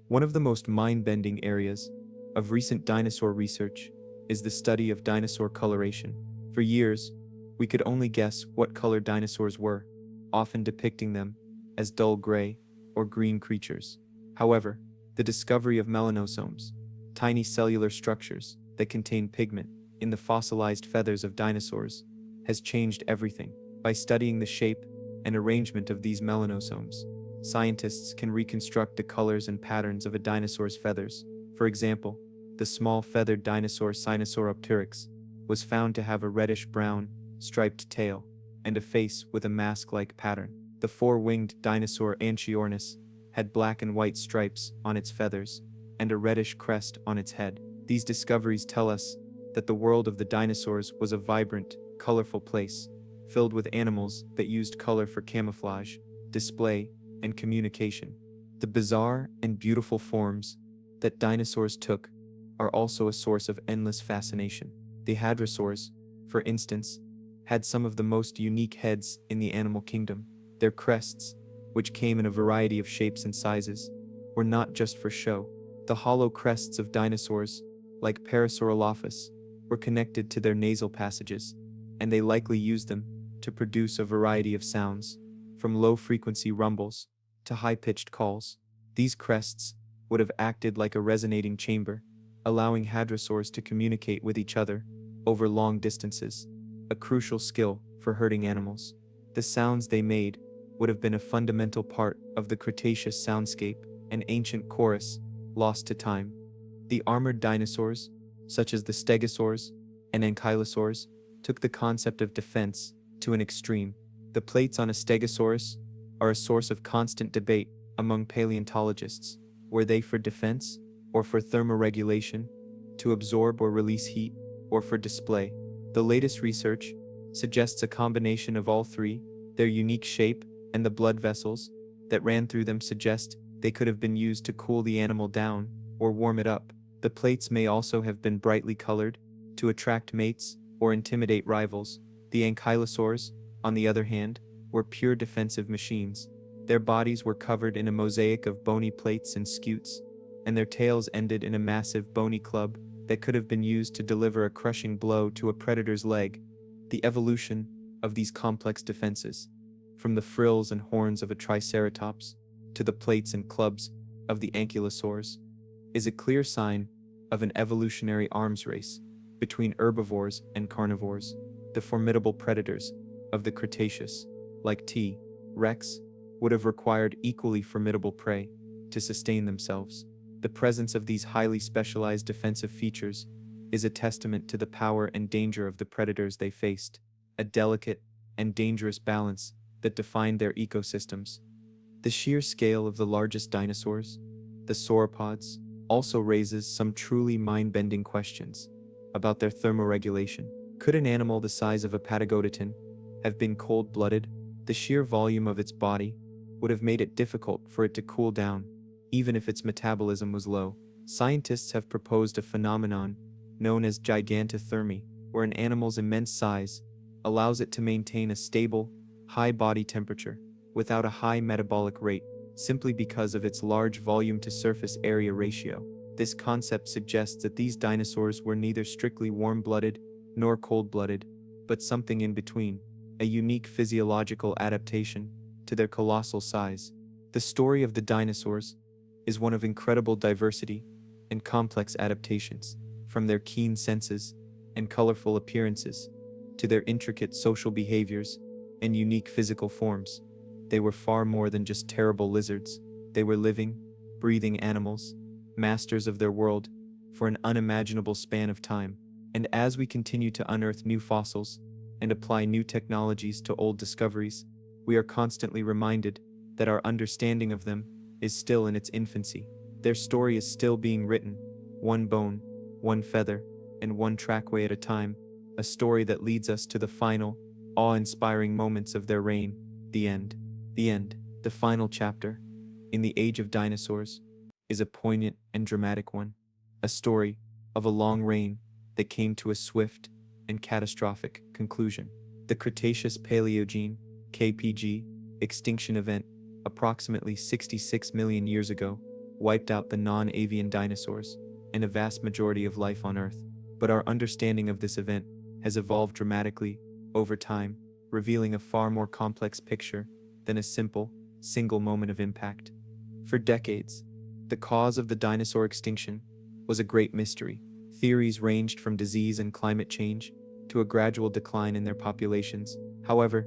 One of the most mind-bending areas of recent dinosaur research is the study of dinosaur coloration. For years, we could only guess what color dinosaurs were, often depicting them as dull gray or green creatures. However, the discovery of melanosomes, tiny cellular structures that contain pigment in the fossilized feathers of dinosaurs, has changed everything. By studying the shape and arrangement of these melanosomes, scientists can reconstruct the colors and patterns of a dinosaur's feathers. For example, the small feathered dinosaur Sinosauropteryx, was found to have a reddish-brown, striped tail, and a face with a mask-like pattern. The four-winged dinosaur Anchiornis had black and white stripes on its feathers, and a reddish crest on its head. These discoveries tell us that the world of the dinosaurs was a vibrant, colorful place, filled with animals that used color for camouflage, display, and communication. The bizarre and beautiful forms that dinosaurs took are also a source of endless fascination. The hadrosaurs, for instance, had some of the most unique heads in the animal kingdom. Their crests, which came in a variety of shapes and sizes, were not just for show. The hollow crests of dinosaurs, like Parasaurolophus, were connected to their nasal passages, and they likely used them to produce a variety of sounds, from low-frequency rumbles to high-pitched calls. These crests would have acted like a resonating chamber, allowing hadrosaurs to communicate with each other over long distances, a crucial skill for herding animals. The sounds they made would have been a fundamental part of the Cretaceous soundscape, an ancient chorus lost to time. The armored dinosaurs, such as the Stegosaurs and Ankylosaurs, took the concept of defense to an extreme. The plates on a Stegosaurus are a source of constant debate among paleontologists. Were they for defense, or for thermoregulation, to absorb or release heat, or for display? The latest research suggests a combination of all three. Their unique shape and the blood vessels that ran through them suggest they could have been used to cool the animal down or warm it up. The plates may also have been brightly colored to attract mates or intimidate rivals. The ankylosaurs, on the other hand, were pure defensive machines. Their bodies were covered in a mosaic of bony plates and scutes, and their tails ended in a massive bony club that could have been used to deliver a crushing blow to a predator's leg. The evolution of these complex defenses, from the frills and horns of a triceratops to the plates and clubs of the ankylosaurs, is a clear sign of an evolutionary arms race between herbivores and carnivores. The formidable predators of the Cretaceous, like T. rex, would have required equally formidable prey to sustain themselves. The presence of these highly specialized defensive features is a testament to the power and danger of the predators they faced, a delicate and dangerous balance that defined their ecosystems. The sheer scale of the largest dinosaurs, the sauropods, also raises some truly mind-bending questions about their thermoregulation. Could an animal the size of a patagotitan have been cold-blooded? The sheer volume of its body would have made it difficult for it to cool down, even if its metabolism was low. Scientists have proposed a phenomenon known as gigantothermy, where an animal's immense size allows it to maintain a stable, high body temperature without a high metabolic rate, simply because of its large volume-to-surface area ratio. This concept suggests that these dinosaurs were neither strictly warm-blooded nor cold-blooded, but something in between, a unique physiological adaptation to their colossal size. The story of the dinosaurs is one of incredible diversity and complex adaptations, from their keen senses and colorful appearances to their intricate social behaviors and unique physical forms. They were far more than just terrible lizards. They were living, breathing animals, masters of their world for an unimaginable span of time. And as we continue to unearth new fossils and apply new technologies to old discoveries, we are constantly reminded that our understanding of them is still in its infancy. Their story is still being written, one bone, one feather, and one trackway at a time, a story that leads us to the final, awe-inspiring moments of their reign, the end. The end, the final chapter, in the age of dinosaurs, is a poignant and dramatic one, a story of a long reign that came to a swift and catastrophic conclusion. The Cretaceous-Paleogene (KPG) extinction event, approximately 66 million years ago, wiped out the non-avian dinosaurs and a vast majority of life on Earth. But our understanding of this event has evolved dramatically over time, revealing a far more complex picture than a simple, single moment of impact. For decades, the cause of the dinosaur extinction was a great mystery. Theories ranged from disease and climate change to a gradual decline in their populations. However,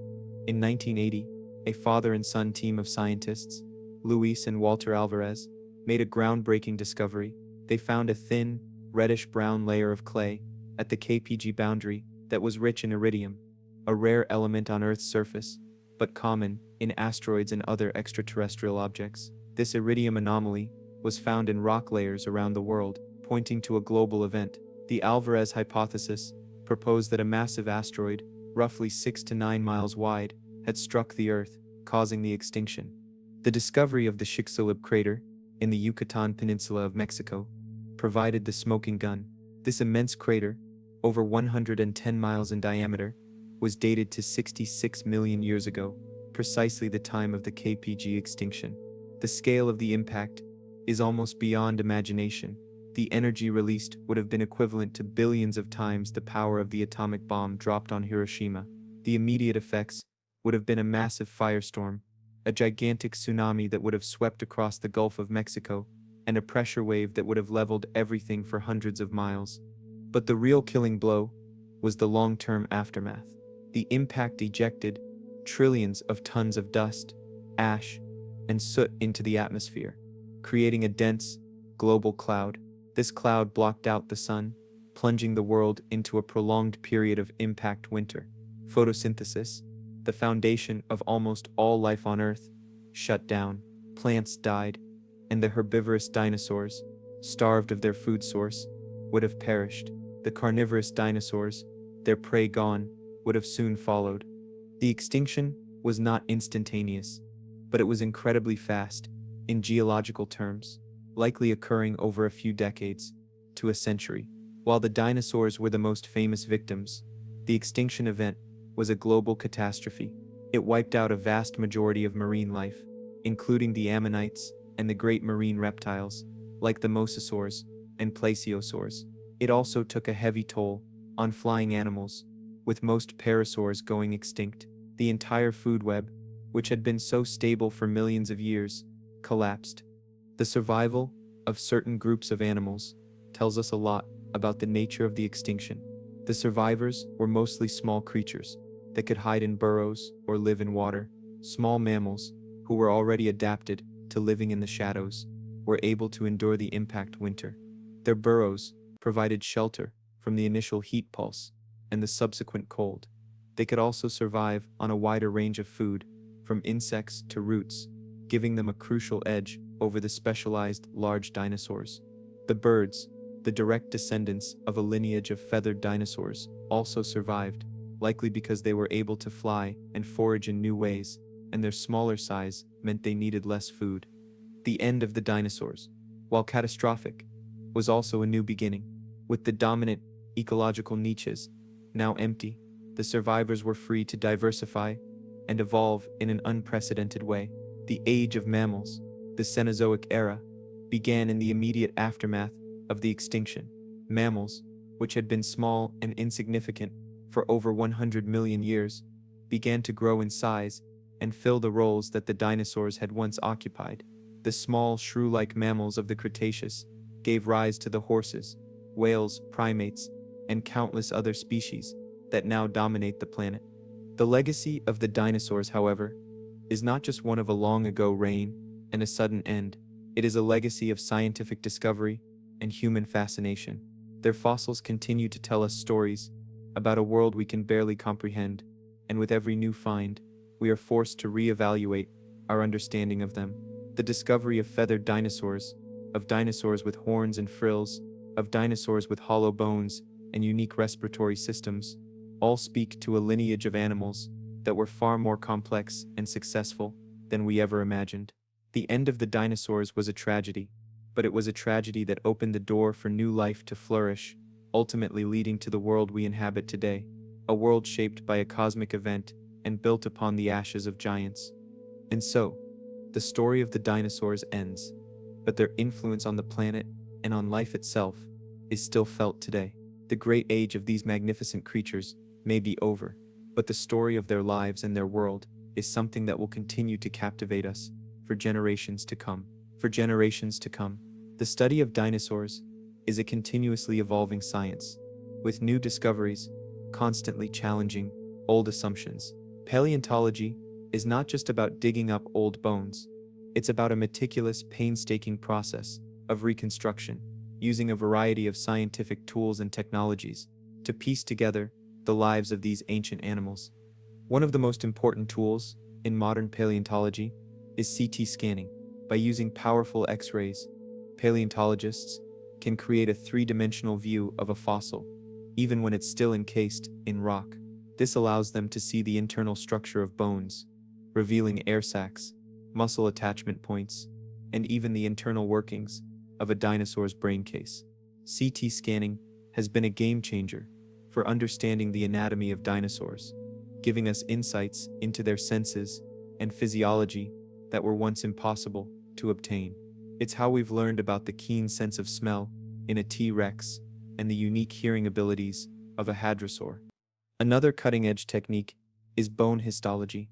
in 1980, a father and son team of scientists, Luis and Walter Alvarez, made a groundbreaking discovery. They found a thin, reddish-brown layer of clay at the KPG boundary that was rich in iridium, a rare element on Earth's surface, but common in asteroids and other extraterrestrial objects. This iridium anomaly was found in rock layers around the world, pointing to a global event. The Alvarez hypothesis proposed that a massive asteroid, roughly 6 to 9 miles wide, had struck the Earth, causing the extinction. The discovery of the Chicxulub crater in the Yucatan Peninsula of Mexico provided the smoking gun. This immense crater, over 110 miles in diameter, was dated to 66 million years ago, precisely the time of the KPG extinction. The scale of the impact is almost beyond imagination. The energy released would have been equivalent to billions of times the power of the atomic bomb dropped on Hiroshima. The immediate effects would have been a massive firestorm, a gigantic tsunami that would have swept across the Gulf of Mexico, and a pressure wave that would have leveled everything for hundreds of miles. But the real killing blow was the long-term aftermath. The impact ejected trillions of tons of dust, ash, and soot into the atmosphere, creating a dense, global cloud. This cloud blocked out the sun, plunging the world into a prolonged period of impact winter. Photosynthesis, the foundation of almost all life on Earth, shut down. Plants died, and the herbivorous dinosaurs, starved of their food source, would have perished. The carnivorous dinosaurs, their prey gone, would have soon followed. The extinction was not instantaneous, but it was incredibly fast, in geological terms, likely occurring over a few decades to a century. While the dinosaurs were the most famous victims, the extinction event was a global catastrophe. It wiped out a vast majority of marine life, including the ammonites and the great marine reptiles, like the mosasaurs and plesiosaurs. It also took a heavy toll on flying animals, with most parasaurs going extinct. The entire food web, which had been so stable for millions of years, collapsed. The survival of certain groups of animals tells us a lot about the nature of the extinction. The survivors were mostly small creatures that could hide in burrows or live in water. Small mammals, who were already adapted to living in the shadows, were able to endure the impact winter. Their burrows provided shelter from the initial heat pulse and the subsequent cold. They could also survive on a wider range of food, from insects to roots, giving them a crucial edge over the specialized large dinosaurs. The birds, the direct descendants of a lineage of feathered dinosaurs, also survived, likely because they were able to fly and forage in new ways, and their smaller size meant they needed less food. The end of the dinosaurs, while catastrophic, was also a new beginning. With the dominant ecological niches now empty, the survivors were free to diversify and evolve in an unprecedented way. The age of mammals, the Cenozoic era, began in the immediate aftermath of the extinction. Mammals, which had been small and insignificant for over 100 million years, began to grow in size and fill the roles that the dinosaurs had once occupied. The small, shrew-like mammals of the Cretaceous gave rise to the horses, whales, primates, and countless other species that now dominate the planet. The legacy of the dinosaurs, however, is not just one of a long-ago reign and a sudden end. It is a legacy of scientific discovery and human fascination. Their fossils continue to tell us stories about a world we can barely comprehend, and with every new find, we are forced to reevaluate our understanding of them. The discovery of feathered dinosaurs, of dinosaurs with horns and frills, of dinosaurs with hollow bones and unique respiratory systems, all speak to a lineage of animals that were far more complex and successful than we ever imagined. The end of the dinosaurs was a tragedy, but it was a tragedy that opened the door for new life to flourish, ultimately leading to the world we inhabit today, a world shaped by a cosmic event and built upon the ashes of giants. And so, the story of the dinosaurs ends, but their influence on the planet and on life itself is still felt today. The great age of these magnificent creatures may be over, but the story of their lives and their world is something that will continue to captivate us for generations to come. For generations to come, the study of dinosaurs is a continuously evolving science, with new discoveries constantly challenging old assumptions. Paleontology is not just about digging up old bones, it's about a meticulous, painstaking process of reconstruction, using a variety of scientific tools and technologies to piece together the lives of these ancient animals. One of the most important tools in modern paleontology is CT scanning. By using powerful X-rays, paleontologists can create a three-dimensional view of a fossil, even when it's still encased in rock. This allows them to see the internal structure of bones, revealing air sacs, muscle attachment points, and even the internal workings of a dinosaur's brain case. CT scanning has been a game changer for understanding the anatomy of dinosaurs, giving us insights into their senses and physiology that were once impossible to obtain. It's how we've learned about the keen sense of smell in a T-Rex and the unique hearing abilities of a hadrosaur. Another cutting-edge technique is bone histology,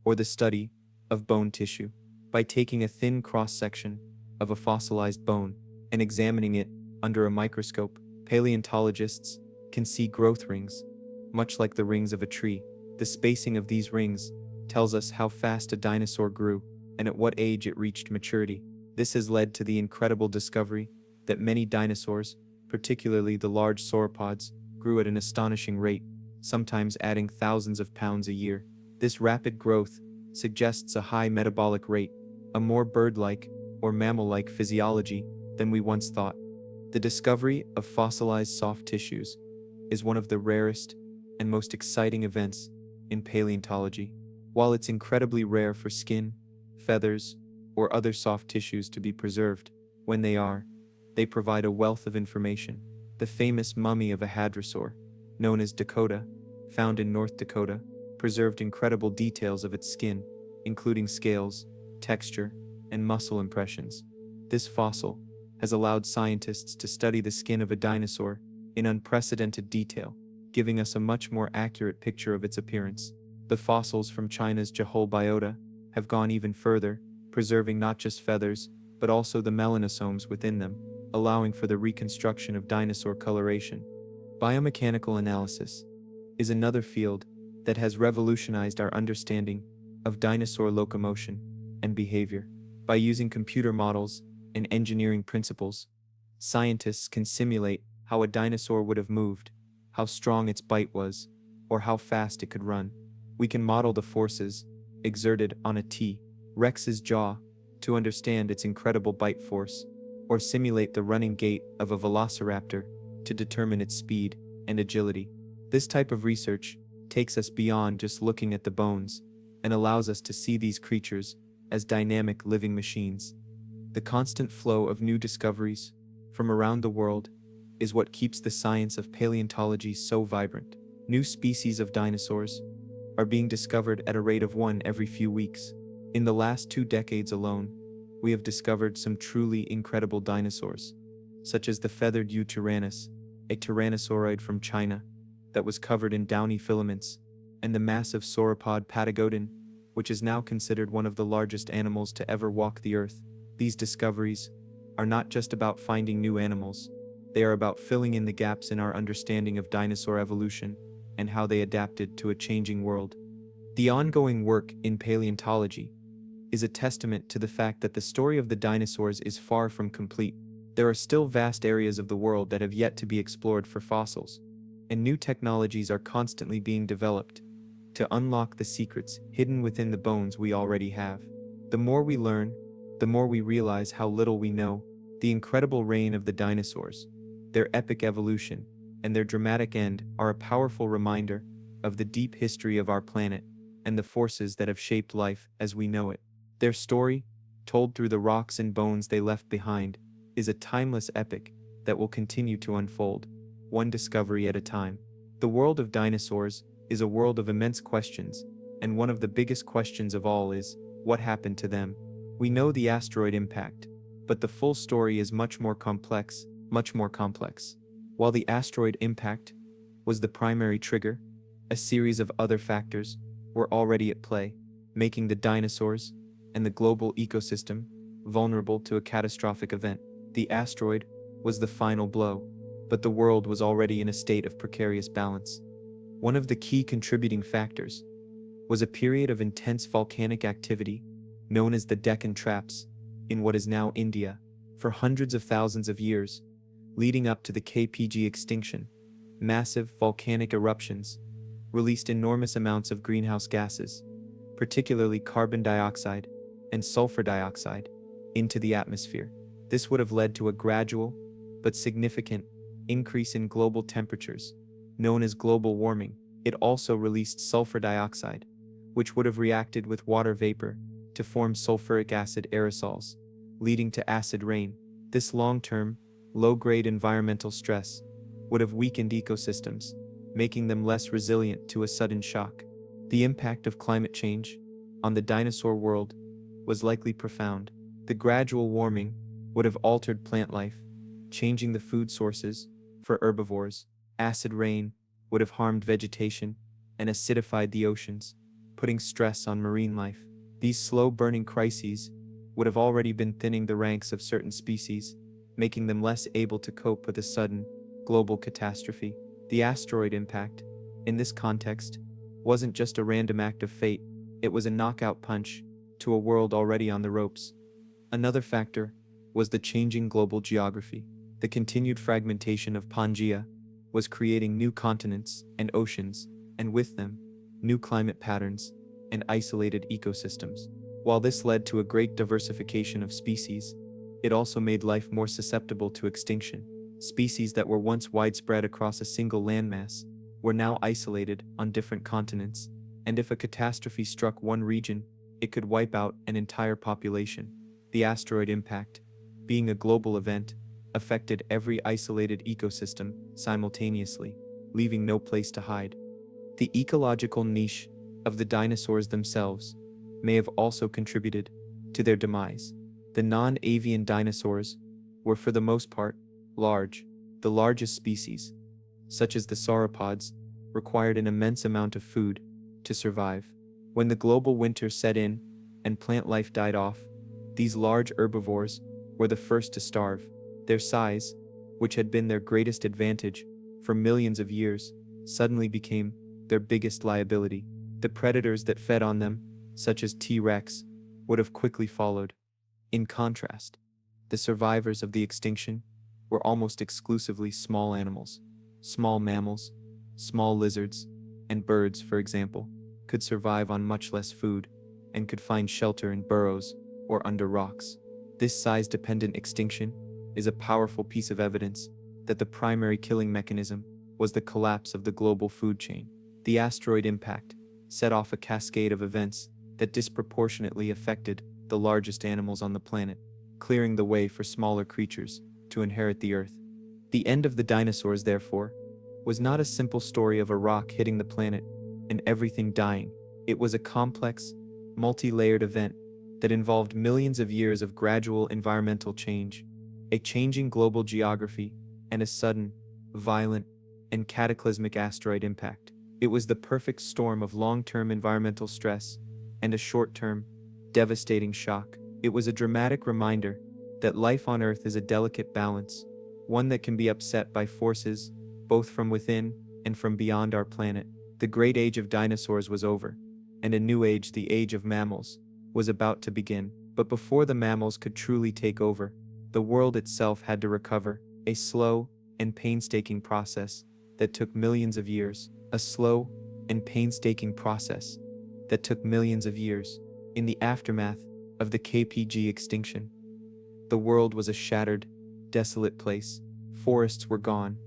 or the study of bone tissue. By taking a thin cross-section of a fossilized bone and examining it under a microscope, paleontologists can see growth rings, much like the rings of a tree. The spacing of these rings tells us how fast a dinosaur grew and at what age it reached maturity. This has led to the incredible discovery that many dinosaurs, particularly the large sauropods, grew at an astonishing rate, sometimes adding thousands of pounds a year. This rapid growth suggests a high metabolic rate, a more bird-like or mammal-like physiology than we once thought. The discovery of fossilized soft tissues is one of the rarest and most exciting events in paleontology. While it's incredibly rare for skin, feathers, or other soft tissues to be preserved, when they provide a wealth of information. The famous mummy of a hadrosaur, known as Dakota, found in North Dakota, preserved incredible details of its skin, including scales, texture, and muscle impressions. This fossil has allowed scientists to study the skin of a dinosaur in unprecedented detail, giving us a much more accurate picture of its appearance. The fossils from China's Jehol biota have gone even further, preserving not just feathers, but also the melanosomes within them, allowing for the reconstruction of dinosaur coloration. Biomechanical analysis is another field that has revolutionized our understanding of dinosaur locomotion and behavior. By using computer models and engineering principles, scientists can simulate how a dinosaur would have moved, how strong its bite was, or how fast it could run. We can model the forces exerted on a T-Rex's jaw to understand its incredible bite force, or simulate the running gait of a velociraptor to determine its speed and agility. This type of research takes us beyond just looking at the bones and allows us to see these creatures as dynamic living machines. The constant flow of new discoveries from around the world is what keeps the science of paleontology so vibrant. New species of dinosaurs are being discovered at a rate of one every few weeks. In the last 2 decades alone, we have discovered some truly incredible dinosaurs, such as the feathered Tyrannus, a tyrannosauroid from China that was covered in downy filaments, and the massive sauropod Patagodon, which is now considered one of the largest animals to ever walk the earth. These discoveries are not just about finding new animals, they are about filling in the gaps in our understanding of dinosaur evolution and how they adapted to a changing world. The ongoing work in paleontology is a testament to the fact that the story of the dinosaurs is far from complete. There are still vast areas of the world that have yet to be explored for fossils, and new technologies are constantly being developed to unlock the secrets hidden within the bones we already have. The more we learn, the more we realize how little we know. The incredible reign of the dinosaurs, their epic evolution, and their dramatic end are a powerful reminder of the deep history of our planet and the forces that have shaped life as we know it. Their story, told through the rocks and bones they left behind, is a timeless epic that will continue to unfold, one discovery at a time. The world of dinosaurs is a world of immense questions, and one of the biggest questions of all is, what happened to them? We know the asteroid impact, but the full story is much more complex. While the asteroid impact was the primary trigger, a series of other factors were already at play, making the dinosaurs and the global ecosystem vulnerable to a catastrophic event. The asteroid was the final blow, but the world was already in a state of precarious balance. One of the key contributing factors was a period of intense volcanic activity known as the Deccan Traps in what is now India. For hundreds of thousands of years, leading up to the KPG extinction. Massive volcanic eruptions released enormous amounts of greenhouse gases, particularly carbon dioxide and sulfur dioxide, into the atmosphere. This would have led to a gradual, but significant, increase in global temperatures, known as global warming. It also released sulfur dioxide, which would have reacted with water vapor to form sulfuric acid aerosols, leading to acid rain. This long-term, low-grade environmental stress would have weakened ecosystems, making them less resilient to a sudden shock. The impact of climate change on the dinosaur world was likely profound. The gradual warming would have altered plant life, changing the food sources for herbivores. Acid rain would have harmed vegetation and acidified the oceans, putting stress on marine life. These slow-burning crises would have already been thinning the ranks of certain species, making them less able to cope with a sudden, global catastrophe. The asteroid impact, in this context, wasn't just a random act of fate, it was a knockout punch to a world already on the ropes. Another factor was the changing global geography. The continued fragmentation of Pangaea was creating new continents and oceans, and with them, new climate patterns and isolated ecosystems. While this led to a great diversification of species, it also made life more susceptible to extinction. Species that were once widespread across a single landmass were now isolated on different continents, and if a catastrophe struck one region, it could wipe out an entire population. The asteroid impact, being a global event, affected every isolated ecosystem simultaneously, leaving no place to hide. The ecological niche of the dinosaurs themselves may have also contributed to their demise. The non-avian dinosaurs were for the most part large. The largest species, such as the sauropods, required an immense amount of food to survive. When the global winter set in and plant life died off, these large herbivores were the first to starve. Their size, which had been their greatest advantage for millions of years, suddenly became their biggest liability. The predators that fed on them, such as T-Rex, would have quickly followed. In contrast, the survivors of the extinction were almost exclusively small animals. Small mammals, small lizards, and birds, for example, could survive on much less food and could find shelter in burrows or under rocks. This size-dependent extinction is a powerful piece of evidence that the primary killing mechanism was the collapse of the global food chain. The asteroid impact set off a cascade of events that disproportionately affected the largest animals on the planet, clearing the way for smaller creatures to inherit the Earth. The end of the dinosaurs, therefore, was not a simple story of a rock hitting the planet and everything dying. It was a complex, multi-layered event that involved millions of years of gradual environmental change, a changing global geography, and a sudden, violent, and cataclysmic asteroid impact. It was the perfect storm of long-term environmental stress and a short-term, devastating shock. It was a dramatic reminder that life on Earth is a delicate balance, one that can be upset by forces both from within and from beyond our planet. The great age of dinosaurs was over, and a new age, the age of mammals, was about to begin. But before the mammals could truly take over, the world itself had to recover, a slow and painstaking process that took millions of years. A slow and painstaking process that took millions of years. In the aftermath of the KPG extinction, the world was a shattered, desolate place. Forests were gone,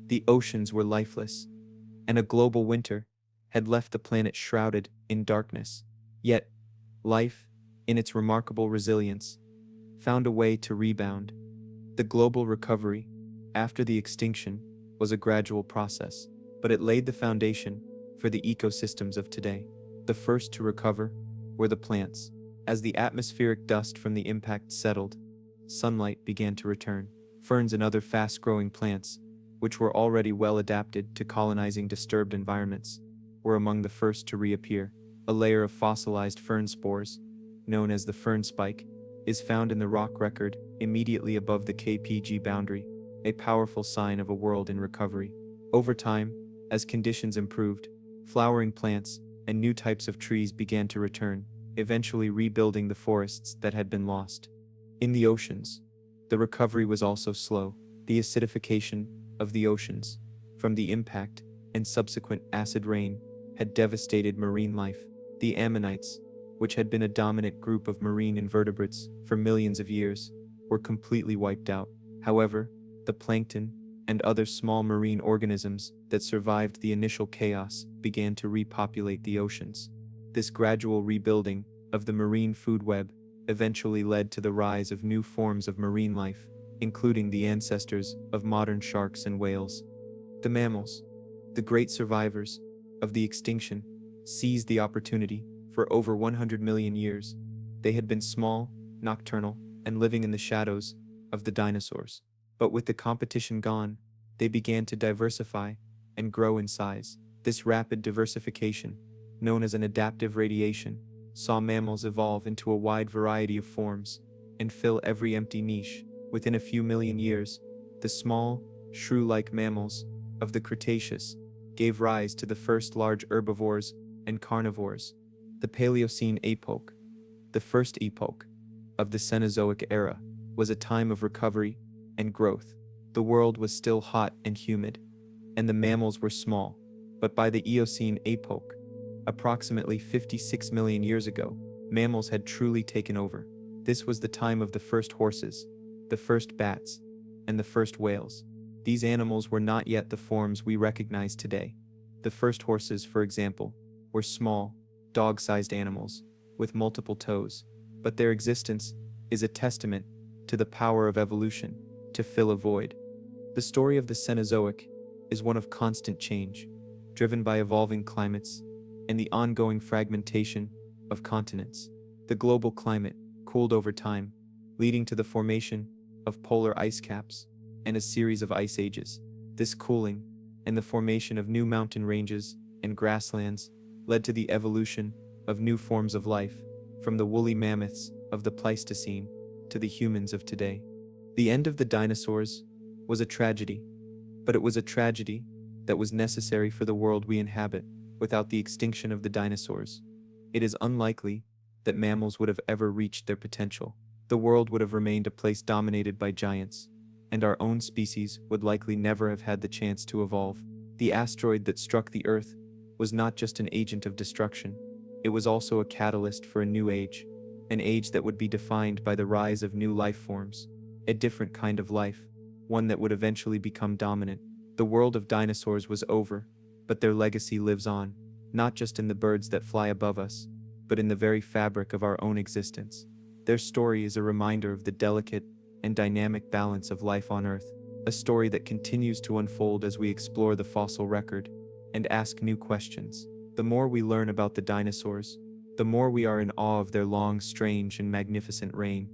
the oceans were lifeless, and a global winter had left the planet shrouded in darkness. Yet, life, in its remarkable resilience, found a way to rebound. The global recovery, after the extinction, was a gradual process, but it laid the foundation for the ecosystems of today. The first to recover were the plants. As the atmospheric dust from the impact settled, sunlight began to return. Ferns and other fast-growing plants, which were already well adapted to colonizing disturbed environments, were among the first to reappear. A layer of fossilized fern spores, known as the fern spike, is found in the rock record immediately above the KPG boundary, a powerful sign of a world in recovery. Over time, as conditions improved, flowering plants and new types of trees began to return, eventually rebuilding the forests that had been lost. In the oceans, the recovery was also slow. The acidification of the oceans, from the impact and subsequent acid rain, had devastated marine life. The ammonites, which had been a dominant group of marine invertebrates for millions of years, were completely wiped out. However, the plankton and other small marine organisms that survived the initial chaos began to repopulate the oceans. This gradual rebuilding of the marine food web eventually led to the rise of new forms of marine life, including the ancestors of modern sharks and whales. The mammals, the great survivors of the extinction, seized the opportunity. For over 100 million years, they had been small, nocturnal, and living in the shadows of the dinosaurs. But with the competition gone, they began to diversify and grow in size. This rapid diversification, known as an adaptive radiation, saw mammals evolve into a wide variety of forms and fill every empty niche. Within a few million years, the small, shrew-like mammals of the Cretaceous gave rise to the first large herbivores and carnivores. The Paleocene epoch, the first epoch of the Cenozoic era, was a time of recovery and growth. The world was still hot and humid, and the mammals were small, but by the Eocene epoch, approximately 56 million years ago, mammals had truly taken over. This was the time of the first horses, the first bats, and the first whales. These animals were not yet the forms we recognize today. The first horses, for example, were small, dog-sized animals with multiple toes, but their existence is a testament to the power of evolution to fill a void. The story of the Cenozoic is one of constant change, driven by evolving climates and the ongoing fragmentation of continents. The global climate cooled over time, leading to the formation of polar ice caps and a series of ice ages. This cooling and the formation of new mountain ranges and grasslands led to the evolution of new forms of life, from the woolly mammoths of the Pleistocene to the humans of today. The end of the dinosaurs was a tragedy, but it was a tragedy that was necessary for the world we inhabit. Without the extinction of the dinosaurs, it is unlikely that mammals would have ever reached their potential. The world would have remained a place dominated by giants, and our own species would likely never have had the chance to evolve. The asteroid that struck the Earth was not just an agent of destruction, it was also a catalyst for a new age, an age that would be defined by the rise of new life forms, a different kind of life, one that would eventually become dominant. The world of dinosaurs was over, but their legacy lives on, not just in the birds that fly above us, but in the very fabric of our own existence. Their story is a reminder of the delicate and dynamic balance of life on Earth, a story that continues to unfold as we explore the fossil record and ask new questions. The more we learn about the dinosaurs, the more we are in awe of their long, strange, and magnificent reign.